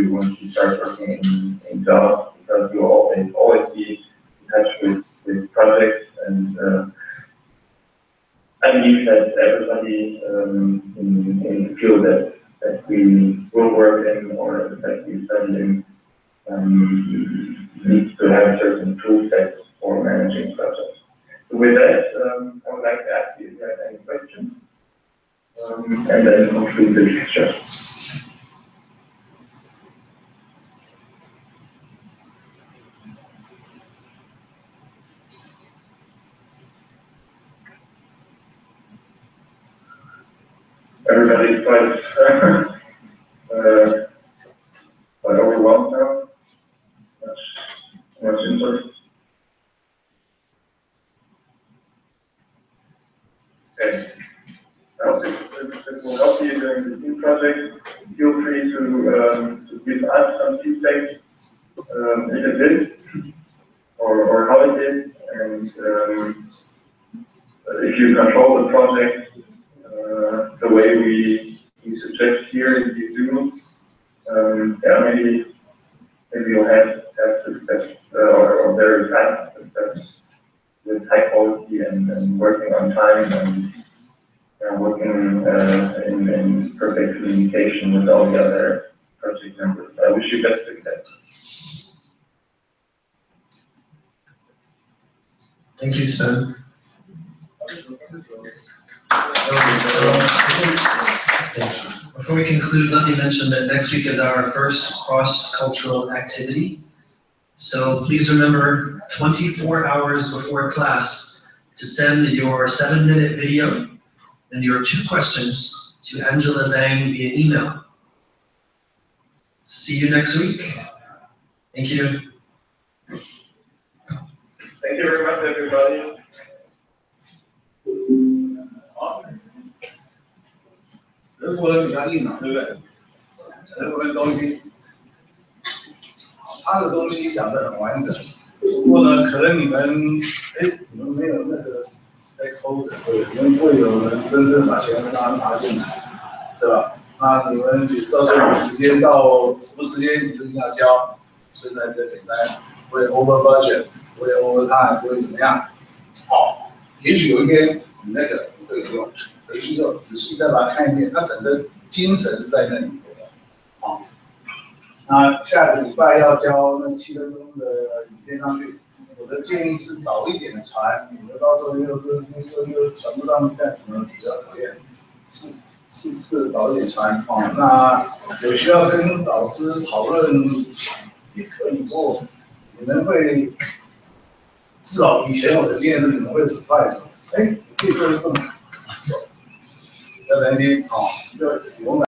once you start working in jobs, because you will always be in touch with projects. And I believe that everybody in the field that that we will work in or that we spend in needs to have a certain tool set for managing projects. So with that, I would like to ask you if you have any questions, and then conclude the lecture. Everybody's quite overwhelmed now. Much interest. Okay. Now, this will help you during the team project. Feel free to give us some feedback if it did, or how it did, and if you control the project the way we suggest here, if you do, yeah, maybe you'll have success or very fast success with high quality and working on time and working in perfect communication with all the other project members. I wish you best success. Thank you, Sven. Thank you. Before we conclude, let me mention that next week is our first cross-cultural activity. So please remember 24 hours before class to send your 7-minute video and your 2 questions to Angela Zhang via email. See you next week. Thank you. Thank you very much, everybody. 人不能比他硬嘛，对不对？人不能东西，他的东西讲得很完整，不过呢，可能你们没有那个 stakeholder， 对，你们不会有人真正把钱拿进来，对吧？那你们也知道说你时间到什么时间你就一定要交，所以才比较简单，不会 over budget， 不会 over time， 不会怎么样。好，也许有一天你那个会有用。 回去之后仔细再把它看一遍，它整个精神是在那里头的。好，那下个礼拜要交那7分钟的影片上去，我的建议是早一点传，免得到时候又传不上去干什么比较讨厌。是早一点传哦。那有需要跟老师讨论也可以，不过你们会至少以前我的经验是你们会surprise，哎，可以做得这么不错。 不要担心，好，要勇敢。